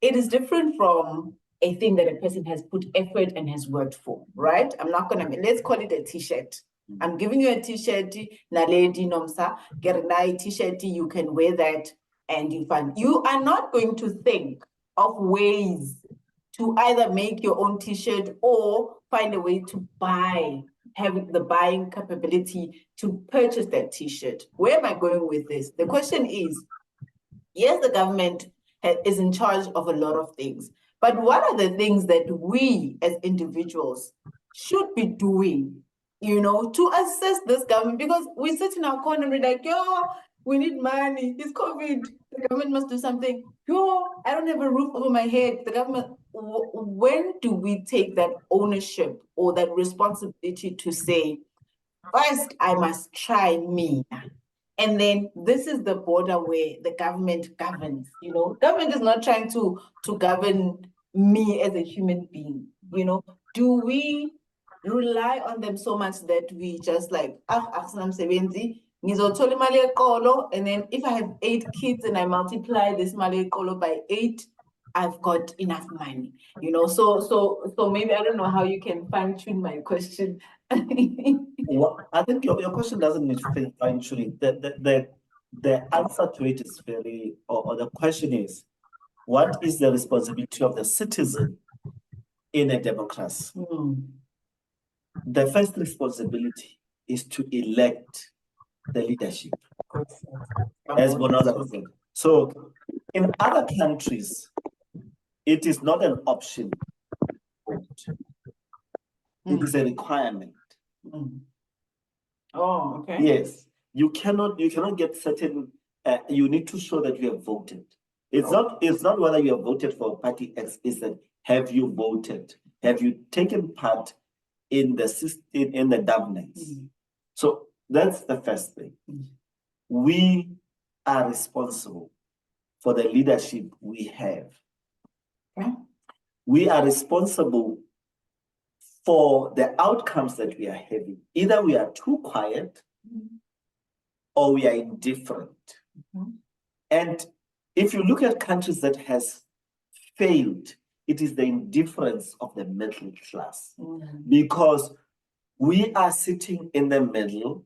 it is different from a thing that a person has put effort and has worked for, right? I'm not gonna, let's call it a t-shirt. I'm giving you a t-shirt, Naledi Nomsa, get a nice t-shirt, you can wear that, and you are not going to think of ways to either make your own t-shirt or find a way to buy, have the buying capability to purchase that t-shirt. Where am I going with this? The question is, yes, the government is in charge of a lot of things, but what are the things that we as individuals should be doing, to assist this government? Because we sit in our corner and we're like, yo, we need money, it's COVID, the government must do something. Yo, I don't have a roof over my head, the government. When do we take that ownership or that responsibility to say, first, I must try me. And then this is the border where the government governs. Government is not trying to govern me as a human being. Do we rely on them so much that we just like, ngizothola imali yeqolo, and then if I have 8 kids and I multiply this mali yeqolo by 8, I've got enough money. So maybe I don't know how you can fine-tune my question. Well, I think your question doesn't need fine-tuning. The answer to it is very, or the question is, what is the responsibility of the citizen in a democracy? The first responsibility is to elect the leadership, as Bonolo said. So in other countries, it is not an option. It is a requirement. Oh, okay. Yes, you cannot get certain. You need to show that you have voted. It's not whether you have voted for party X. It's that have you voted? Have you taken part in the system, in the governance? So that's the first thing. We are responsible for the leadership we have. Okay. We are responsible for the outcomes that we are having. Either we are too quiet or we are indifferent. And if you look at countries that has failed, it is the indifference of the middle class. Because we are sitting in the middle,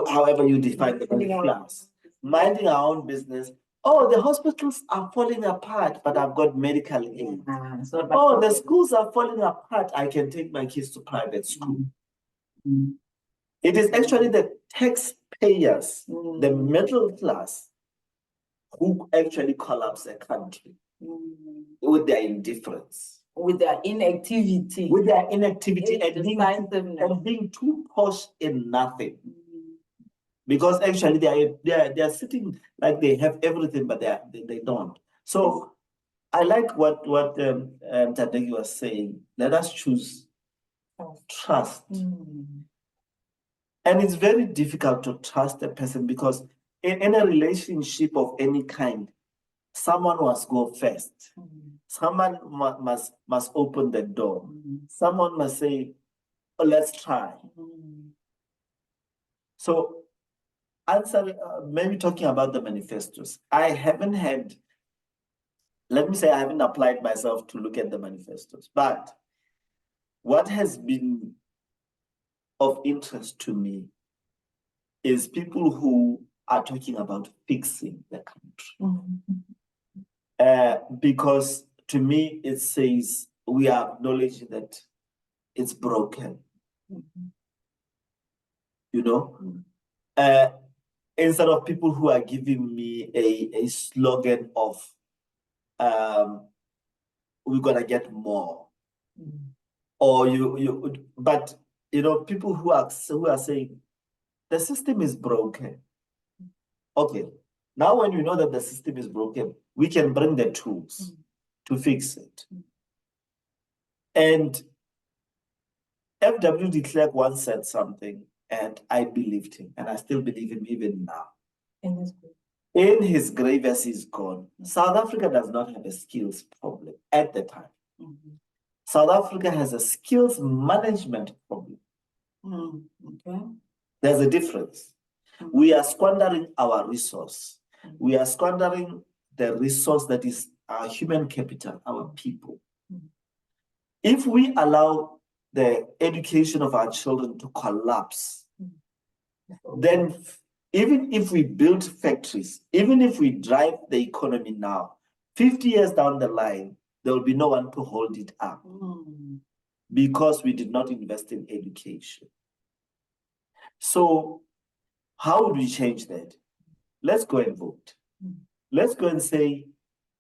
however you define the middle class, minding our own business. Oh, the hospitals are falling apart, but I've got medical aid. Oh, the schools are falling apart. I can take my kids to private school. It is actually the taxpayers, the middle class, who actually collapse a country with their indifference. With their inactivity. With their inactivity and being too posh in nothing. Because actually they are sitting like they have everything, but they don't. So I like what Mthandeki was saying. Let us choose trust. And it's very difficult to trust a person because in a relationship of any kind, someone must go first. Someone must open the door. Someone must say, oh, let's try. So maybe talking about the manifestos. I haven't applied myself to look at the manifestos, but what has been of interest to me is people who are talking about fixing the country. Because to me, it says we are acknowledging that it's broken. instead of people who are giving me a slogan of we're gonna get more. Or but people who are saying the system is broken. Okay, now when we know that the system is broken, we can bring the tools to fix it. And FW de Klerk once said something, and I believed him, and I still believe him even now. In his grave as he's gone, South Africa does not have a skills problem at the time. South Africa has a skills management problem. Okay. There's a difference. We are squandering our resource. We are squandering the resource that is our human capital, our people. If we allow the education of our children to collapse, then even if we build factories, even if we drive the economy now, 50 years down the line, there will be no one to hold it up because we did not invest in education. So how would we change that? Let's go and vote. Let's go and say,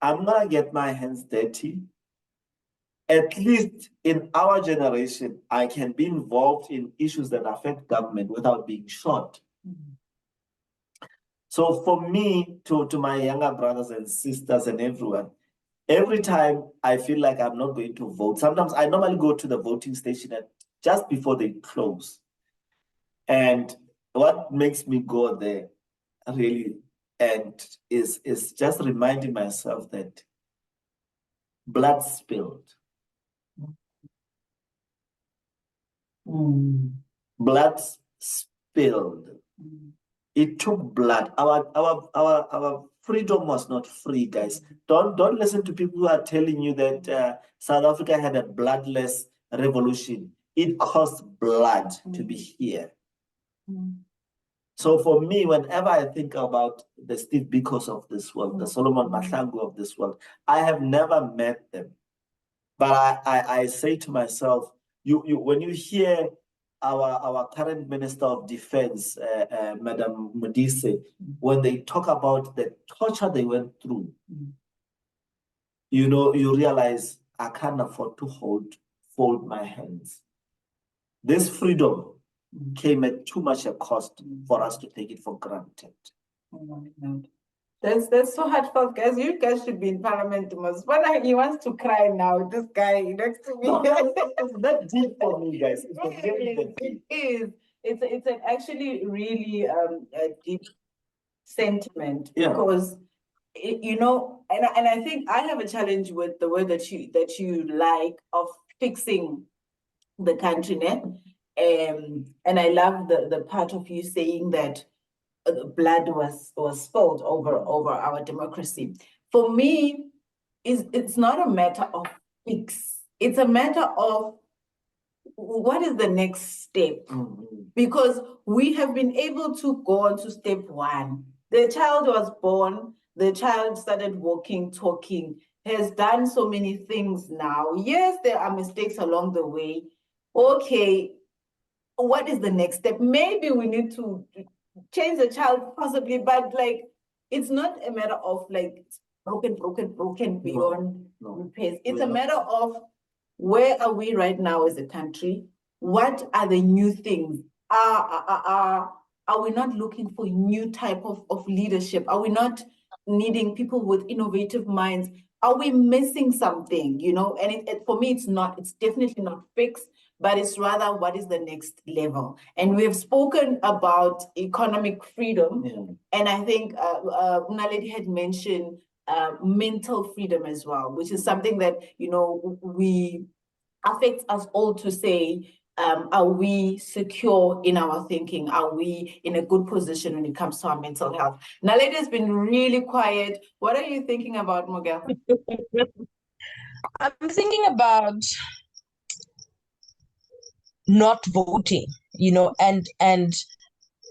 I'm gonna get my hands dirty. At least in our generation, I can be involved in issues that affect government without being shot. So for me, to my younger brothers and sisters and everyone, every time I feel like I'm not going to vote, sometimes I normally go to the voting station just before they close. And what makes me go there really is just reminding myself that blood spilled. Blood spilled. It took blood. Our freedom was not free, guys. Don't listen to people who are telling you that South Africa had a bloodless revolution. It cost blood to be here. So for me, whenever I think about the Steve Bikos of this world, the Solomon Mahlangu of this world, I have never met them. But I say to myself, when you hear our current Minister of Defense, Madam Modise, when they talk about the torture they went through, you realize I can't afford to fold my hands. This freedom came at too much a cost for us to take it for granted. That's so heartfelt, guys. You guys should be in Parliament the most. But he wants to cry now. This guy next to me. No, it's that deep for me, guys. It is. It's an actually really a deep sentiment because and I think I have a challenge with the word that you like of fixing the country, and I love the part of you saying that blood was spilled over our democracy. For me, it's not a matter of fix. It's a matter of what is the next step? Because we have been able to go on to step one. The child was born, the child started walking, talking, has done so many things now. Yes, there are mistakes along the way. Okay, what is the next step? Maybe we need to change the child possibly, but it's not a matter of broken beyond repairs. It's a matter of where are we right now as a country? What are the new things? Are we not looking for new type of leadership? Are we not needing people with innovative minds? Are we missing something? And for me, it's definitely not fixed, but it's rather what is the next level. And we have spoken about economic freedom. And I think Naledi had mentioned mental freedom as well, which is something that, we affects us all to say, are we secure in our thinking? Are we in a good position when it comes to our mental health? Naledi has been really quiet. What are you thinking about, Mogel? I'm thinking about not voting, and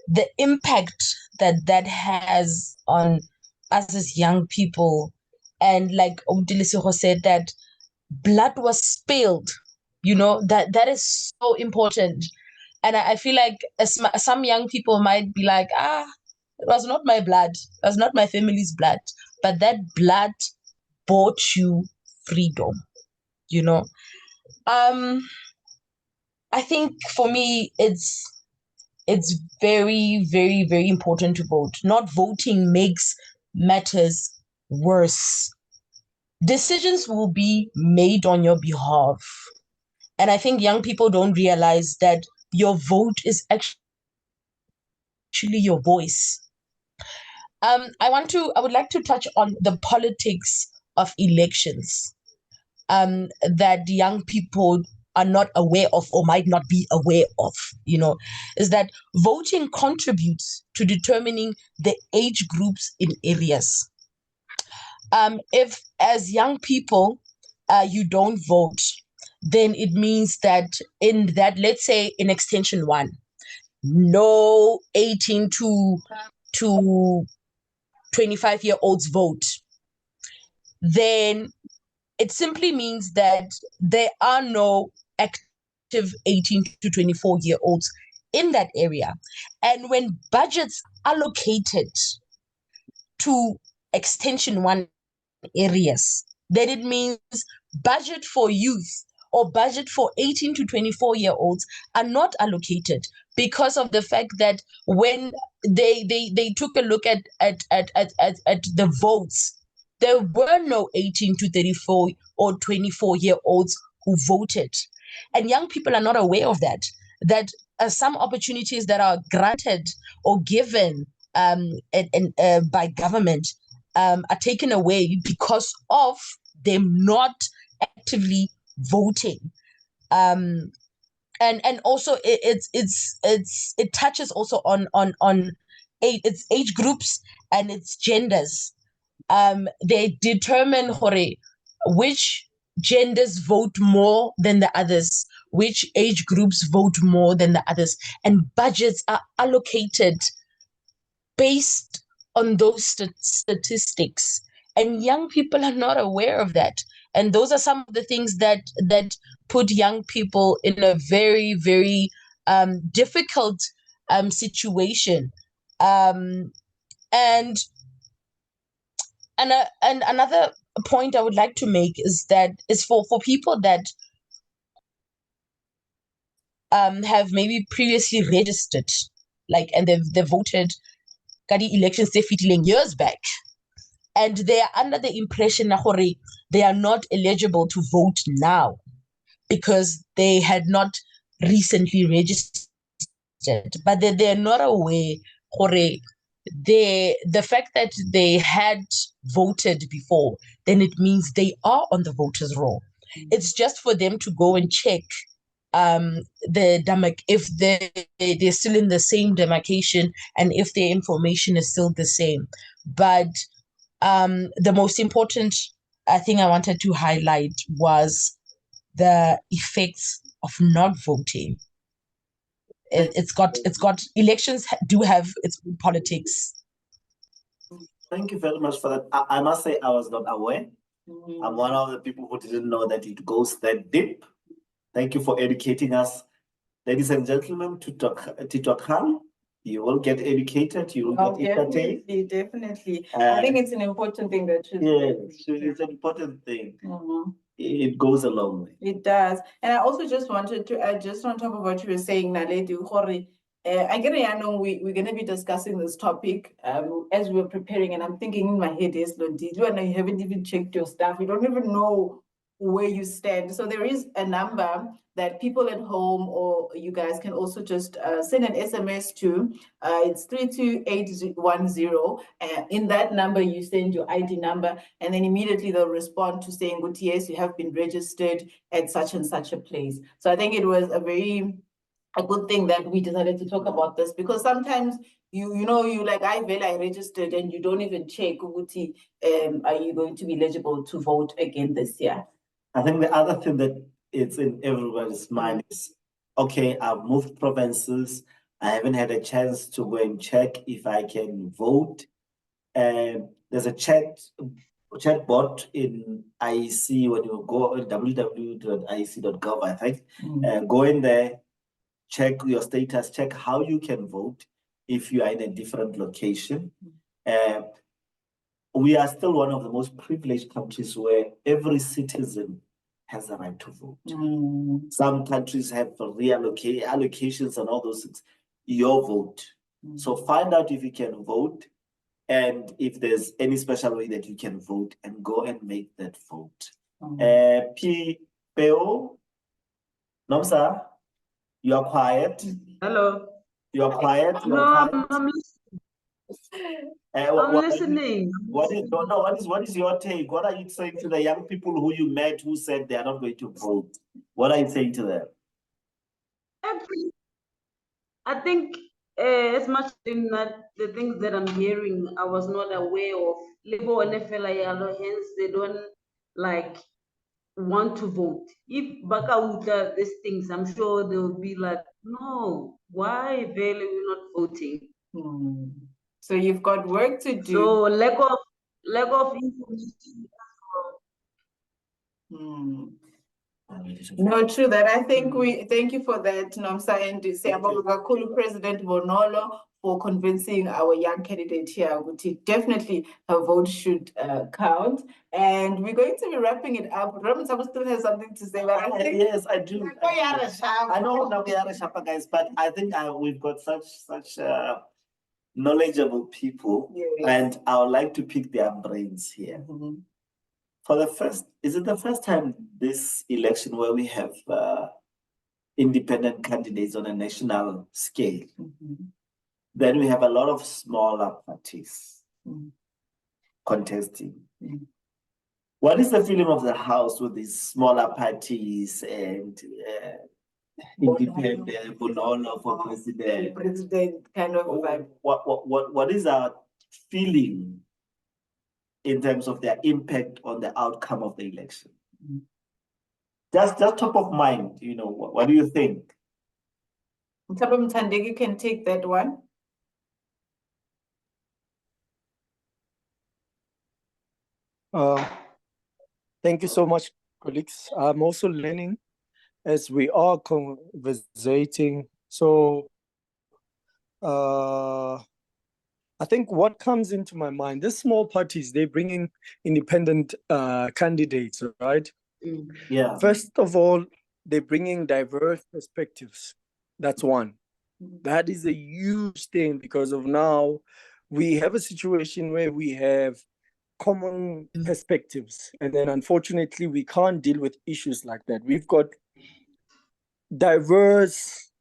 the impact that has on us as young people. And like Umdilisiho said, that blood was spilled, that is so important. And I feel like some young people might be like, It was not my blood. It was not my family's blood. But that blood bought you freedom, you know. I think for me, it's very, very, very important to vote. Not voting makes matters worse. Decisions will be made on your behalf. And I think young people don't realize that your vote is actually your voice. I would like to touch on the politics of elections that young people are not aware of or might not be aware of, you know, is that voting contributes to determining the age groups in areas. If as young people you don't vote, then it means that in that, let's say in extension 1, no 18 to 25-year-olds vote, then it simply means that there are no active 18 to 24-year-olds in that area. And when budgets allocated to extension 1 areas, then it means budget for youth or budget for 18 to 24-year-olds are not allocated, because of the fact that when they took a look at the votes, there were no 18 to 34 or 24-year-olds who voted. And young people are not aware of that some opportunities that are granted or given by government are taken away because of them not actively voting. And also it touches also on its age groups and its genders. They determine which genders vote more than the others, which age groups vote more than the others, and budgets are allocated based on those statistics. And young people are not aware of that. And those are some of the things that put young people in a very, very difficult situation. And another point I would like to make is for people that have maybe previously registered, and they've voted elections years back, and they are under the impression that they are not eligible to vote now because they had not recently registered. But they're not aware the fact that they had voted before, then it means they are on the voters roll. It's just for them to go and check if they're still in the same demarcation and if their information is still the same. But the most important thing I wanted to highlight was the effects of not voting. It's got elections do have its own politics. Thank you very much for that. I must say I was not aware. Mm-hmm. I'm one of the people who didn't know that it goes that deep. Thank you for educating us. Ladies and gentlemen, Tito Khan, you will get educated, you will get entertained. Definitely. I think it's an important thing that should. Yeah, it's an important thing. Mm-hmm. It goes a long way. It does. And I also just wanted to add, just on top of what you were saying, Naledi, I get we're going to be discussing this topic as we were preparing, and I'm thinking in my head, yes, Londi, you haven't even checked your stuff. You don't even know where you stand. So there is a number that people at home or you guys can also just send an SMS to. It's 32810. In that number, you send your ID number, and then immediately they'll respond to saying, yes, you have been registered at such and such a place. So I think it was a good thing that we decided to talk about this, because sometimes you like, I registered and you don't even check, are you going to be eligible to vote again this year? I think the other thing that it's in everybody's mind is, okay, I've moved provinces. I haven't had a chance to go and check if I can vote. There's a chatbot in IEC when you go on www.iec.gov, I think. Go in there, check your status, check how you can vote. if you are in a different location. We are still one of the most privileged countries where every citizen has the right to vote. Some countries have allocations and all those things. Your vote. So find out if you can vote, and if there's any special way that you can vote, and go and make that vote. P.O. Nomsa, you are quiet. Hello. You are quiet. You No, are quiet. I'm listening. What is your take? What are you saying to the young people who you met who said they are not going to vote? What are you saying to them? Actually, I think as much in that the things that I'm hearing, I was not aware of. Lebo and FLA, hence they don't like want to vote. If Baka Uta these things, I'm sure they'll be like, no, why really we're not voting? So you've got work to do. So lack of information. No, true that. I think we thank you for that, Nomsa, and Siyabonga kakhulu President Bonolo for convincing our young candidate here. Definitely her vote should count. And we're going to be wrapping it up. Roman still has something to say, but I think Yes, I do. I know now we are a sharper guys, but I think we've got such knowledgeable people, Yes. and I would like to pick their brains here. Is it the first time this election where we have independent candidates on a national scale? Then we have a lot of smaller parties contesting. What is the feeling of the House with these smaller parties and independent, Bonolo for president? President kind of vibe. What is our feeling in terms of their impact on the outcome of the election? Just top of mind, what do you think? Mthandeki can take that one. Thank you so much, colleagues. I'm also learning as we are conversating. So I think what comes into my mind, these small parties, they're bringing independent candidates, right? Yeah. First of all, they're bringing diverse perspectives. That's one. That is a huge thing, because of now we have a situation where we have common perspectives, and then unfortunately we can't deal with issues like that. We've got diverse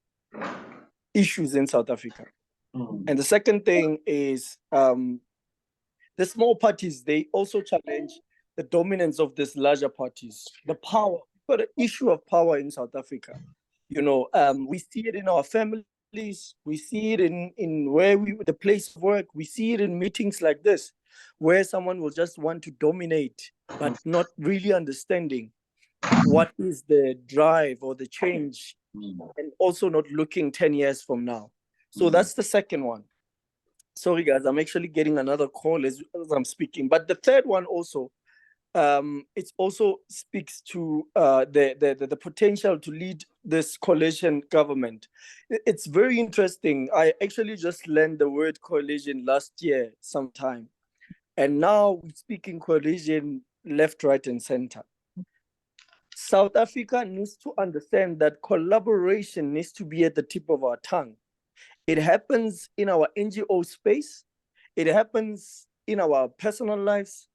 issues in South Africa. And the second thing is the small parties, they also challenge the dominance of these larger parties, the power. But the issue of power in South Africa, we see it in our families, we see it in where the place of work, we see it in meetings like this, where someone will just want to dominate, but not really understanding what is the drive or the change, and also not looking 10 years from now. So that's the second one. Sorry, guys, I'm actually getting another call as I'm speaking. But the third one also, it also speaks to the potential to lead this coalition government. It's very interesting. I actually just learned the word coalition last year sometime. And now we're speaking coalition left, right, and center. South Africa needs to understand that collaboration needs to be at the tip of our tongue. It happens in our NGO space. It happens in our personal lives.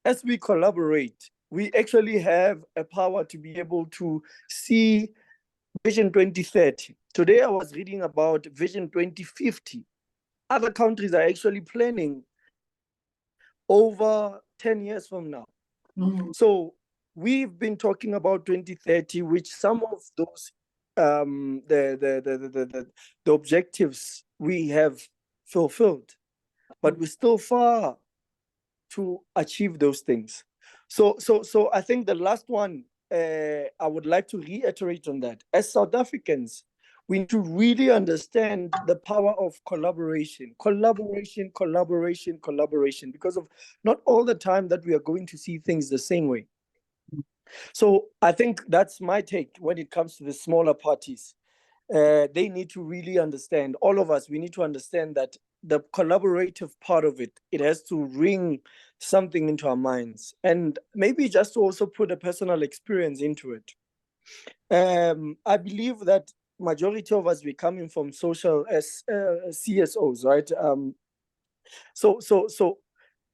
As we collaborate, we actually have a power to be able to see Vision 2030. Today, I was reading about Vision 2050. Other countries are actually planning over 10 years from now. So we've been talking about 2030, which some of those the objectives we have fulfilled, but we're still far to achieve those things. So I think the last one, I would like to reiterate on that. As South Africans, we need to really understand the power of collaboration, because of not all the time that we are going to see things the same way. So I think that's my take when it comes to the smaller parties. they need to really understand, all of us, we need to understand that the collaborative part of it, it has to ring something into our minds, and maybe just to also put a personal experience into it. I believe that majority of us, we coming from social as CSOs, right? So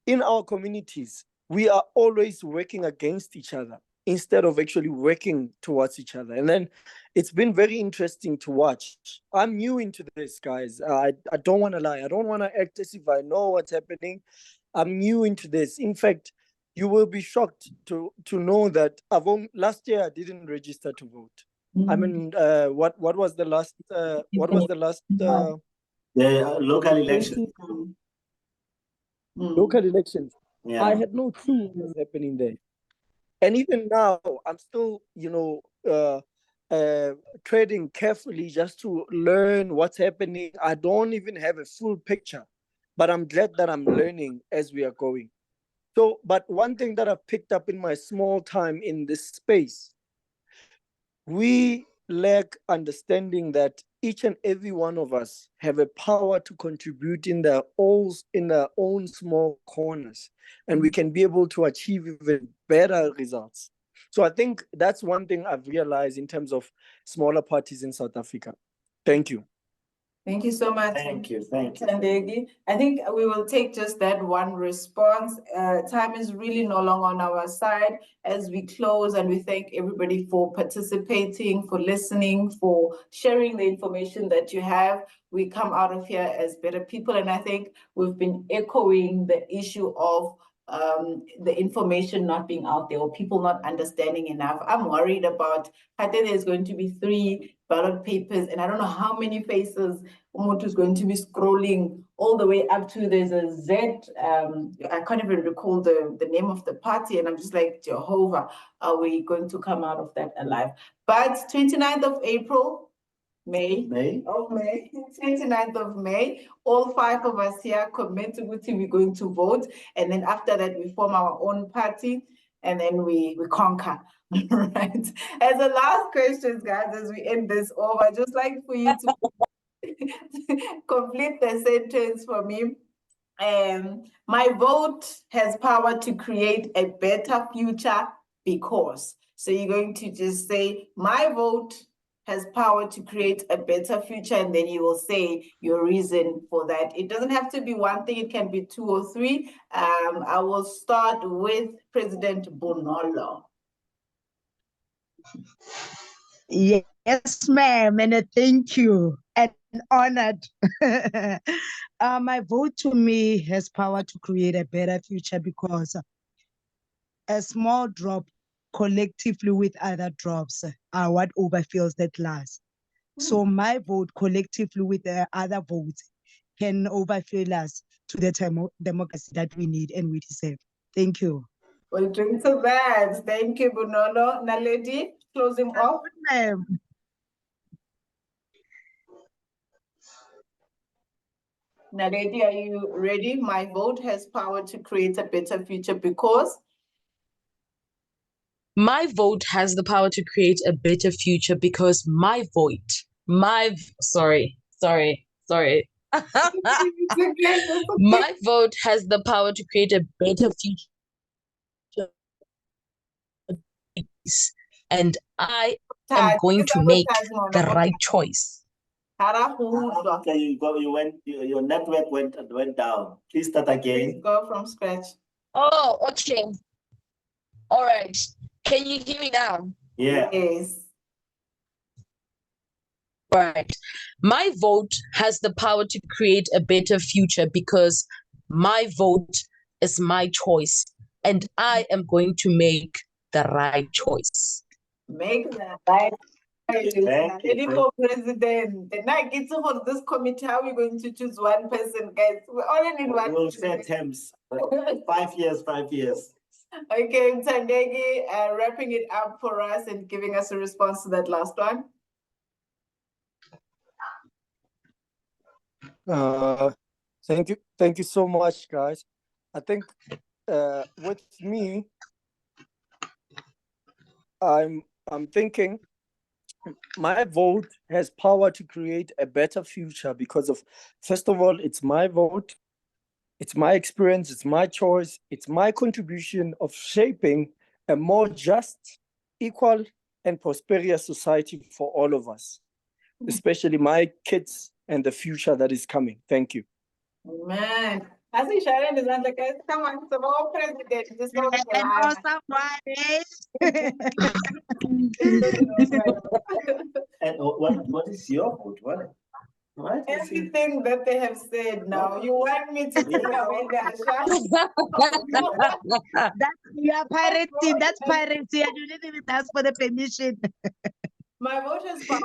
in our communities, we are always working against each other instead of actually working towards each other. And then it's been very interesting to watch. I'm new into this, guys. I don't want to lie. I don't want to act as if I know what's happening. I'm new into this. In fact, you will be shocked to know that last year I didn't register to vote. I mean, what was the last The local election. local elections? Yeah. I had no clue what was happening there. And even now, I'm still, trading carefully just to learn what's happening. I don't even have a full picture, but I'm glad that I'm learning as we are going. So, but one thing that I've picked up in my small time in this space, we lack understanding that each and every one of us have a power to contribute in their own small corners, and we can be able to achieve even better results. So I think that's one thing I've realized in terms of smaller parties in South Africa. Thank you. Thank you so much. Thank you. Mthandeki. I think we will take just that one response. Time is really no longer on our side as we close, and we thank everybody for participating, for listening, for sharing the information that you have. We come out of here as better people, and I think we've been echoing the issue of the information not being out there or people not understanding enough. I'm worried about, I think there's going to be 3 ballot papers, and I don't know how many faces Umuntu is going to be scrolling all the way up to, there's a Z, I can't even recall the name of the party, and I'm just like, Jehovah, are we going to come out of that alive? But 29th of April, May, 29th of May, all 5 of us here commit to we're going to vote, and then after that we form our own party, and then we conquer. Right. As a last question, guys, as we end this off, I'd just like for you to complete the sentence for me. My vote has power to create a better future because. So you're going to just say, my vote has power to create a better future, and then you will say your reason for that. It doesn't have to be one thing, it can be 2 or 3. I will start with President Bonolo. Yes, ma'am, and thank you, and honored. My vote to me has power to create a better future because a small drop collectively with other drops are what overfills the glass. So my vote collectively with the other votes can overfill us to the democracy that we need and we deserve. Thank you. We'll drink to that. Thank you, Bonolo. Naledi, closing off. Naledi, are you ready? My vote has power to create a better future because? My vote has the power to create a better future because my sorry. My vote has the power to create a better future, and I am going to make the right choice. Okay, your network went down. Please start again. Please go from scratch. Oh, okay. All right. Can you hear me now? Yeah. Yes. Right. My vote has the power to create a better future because my vote is my choice, and I am going to make the right choice. Make the right choice. Ready for president. And I get to hold this committee. How are we going to choose one person, guys? We only need one. We'll set terms. 5 years, 5 years. Okay, Mthandeki, wrapping it up for us and giving us a response to that last one. Thank you so much, guys. I think with me, I'm thinking My vote has power to create a better future because of, first of all, it's my vote, it's my experience, it's my choice, it's my contribution of shaping a more just, equal, and prosperous society for all of us, especially my kids and the future that is coming. Thank you. Man, I see Sharon is like, come on, it's about president. Just go to And the And what is your vote? What is it? Everything that they have said now, you want me to take away the That's your piracy. That's piracy. And you didn't even ask for the permission. My vote is power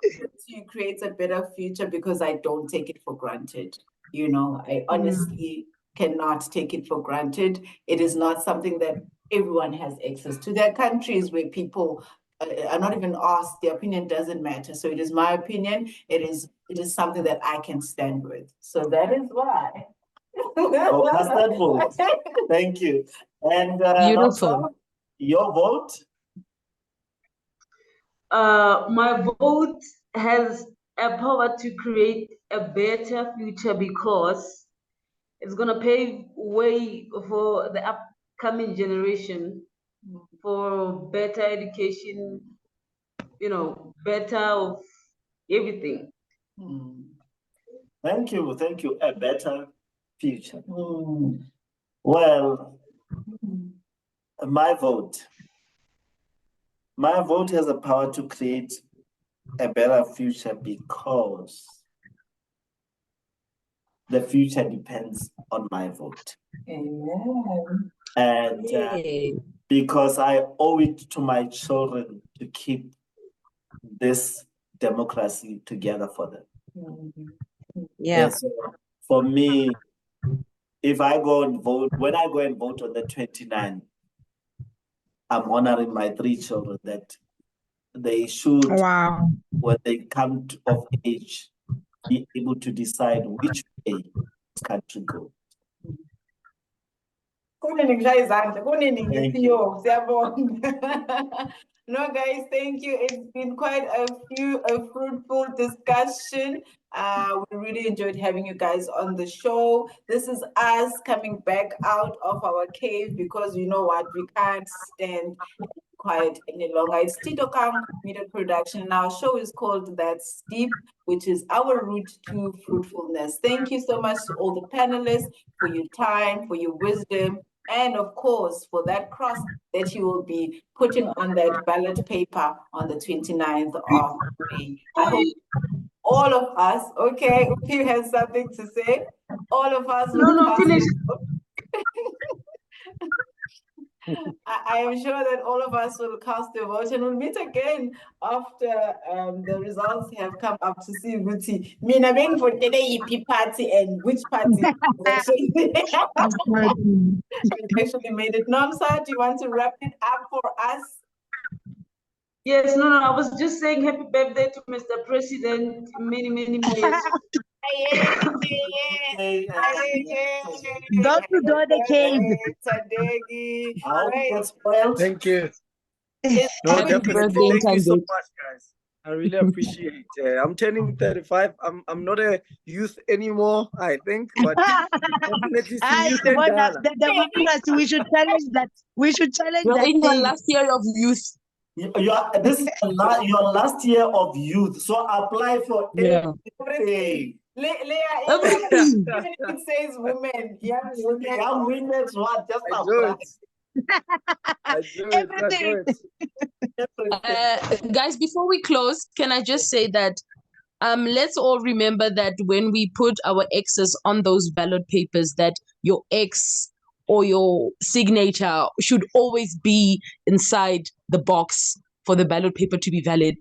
to create a better future because I don't take it for granted. You know, I honestly cannot take it for granted. It is not something that everyone has access to. There are countries where people are not even asked, their opinion doesn't matter. So it is my opinion. It is something that I can stand with. So that is why. Oh, pass that vote. Thank you. And Beautiful. your vote? My vote has a power to create a better future because it's gonna pave way for the upcoming generation for better education, you know, better of everything. Thank you. A better future. Well, my vote has a power to create a better future because the future depends on my vote. Amen. And because I owe it to my children to keep this democracy together for them. Yeah. And so for me, if I go and vote, when I go and vote on the 29th, I'm honoring my 3 children that they should, when they come of age, be able to decide which way this country goes. Thank you. No, guys, thank you. It's been quite a fruitful discussion. We really enjoyed having you guys on the show. This is us coming back out of our cave because you know what, we can't stand quiet any longer. It's Tito Kang Media Production. And our show is called That's Deep, which is our route to fruitfulness. Thank you so much to all the panelists for your time, for your wisdom, and of course, for that cross that you will be putting on that ballot paper on the 29th of May. I hope all of us, okay, if you have something to say, all of us will No, finish. I am sure that all of us will cast a vote and we'll meet again after the results have come up to see Guti. Mina being for today party and which party actually made it. Nomsa, do you want to wrap it up for us? Yes, no, I was just saying happy birthday to Mr. President. Many years. Go to the cave. Thank you. No, Happy definitely. birthday, Thank you so Mthandeki. much, guys. I really appreciate it. I'm turning 35. I'm not a youth anymore, I think, but definitely see youth and Ghana. The democracy, we should challenge that. We should challenge You're that in your thing. last year of youth. This is your last year of youth, so apply for everything. Even if it says women, young women, what? Just I do apply. it. I do it. Guys, before we close, can I just say that let's all remember that when we put our X's on those ballot papers, that your X or your signature should always be inside the box for the ballot paper to be valid.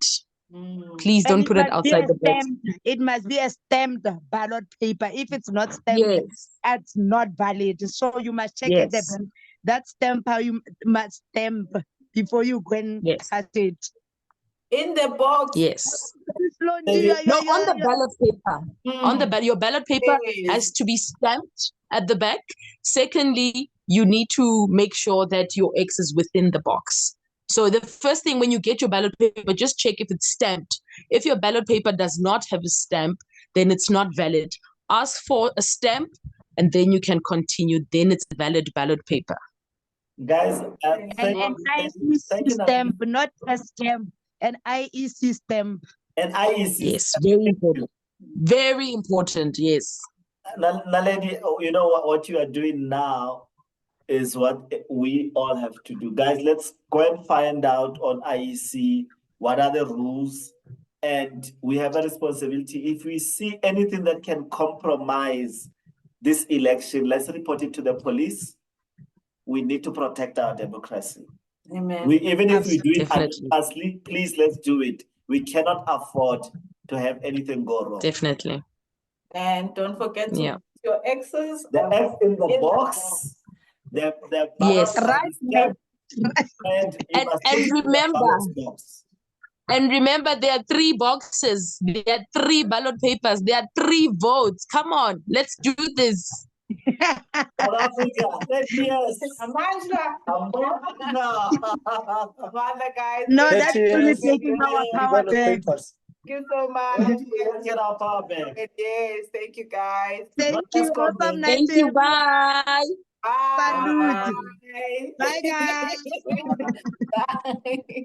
Please don't put it outside the box. It must be a stamped ballot paper. If it's not stamped, it's not valid. So you must check it. That stamp, how you must stamp before you go and cut it. In the box. Yes. No, on the ballot paper. On the your ballot paper has to be stamped at the back. Secondly, you need to make sure that your X is within the box. So the first thing when you get your ballot paper, just check if it's stamped. If your ballot paper does not have a stamp, then it's not valid. Ask for a stamp and then you can continue. Then it's a valid ballot paper. Guys, And thank an you, IEC stamp, not a stamp, an IEC stamp. and IEC. Yes, very important. Very important, yes. Naledi, you know what you are doing now is what we all have to do. Guys, let's go and find out on IEC what are the rules. And we have a responsibility. If we see anything that can compromise this election, let's report it to the police. We need to protect our democracy. Amen. Even if we do it Definitely. anonymously, please let's do it. We cannot afford to have anything go wrong. Definitely. And don't forget to Yeah. put your X's The on- F in the in the box. The Yes. ballot Right, step, and you must put And it in the remember, ballot box. and remember, there are 3 boxes. There are 3 ballot papers. There are 3 votes. Come on, let's do this. South Africa, 30 years. Amandla, Amanda. Amanda, guys. No, thank that's you. really Yes. taking our power back. Papers. Thank you so much. Let's get our power back. Yes, thank you, guys. Thank Not you, Eskom awesome then. Thank you. Nate. Bye. Bye. Salute. Bye, guys. Bye.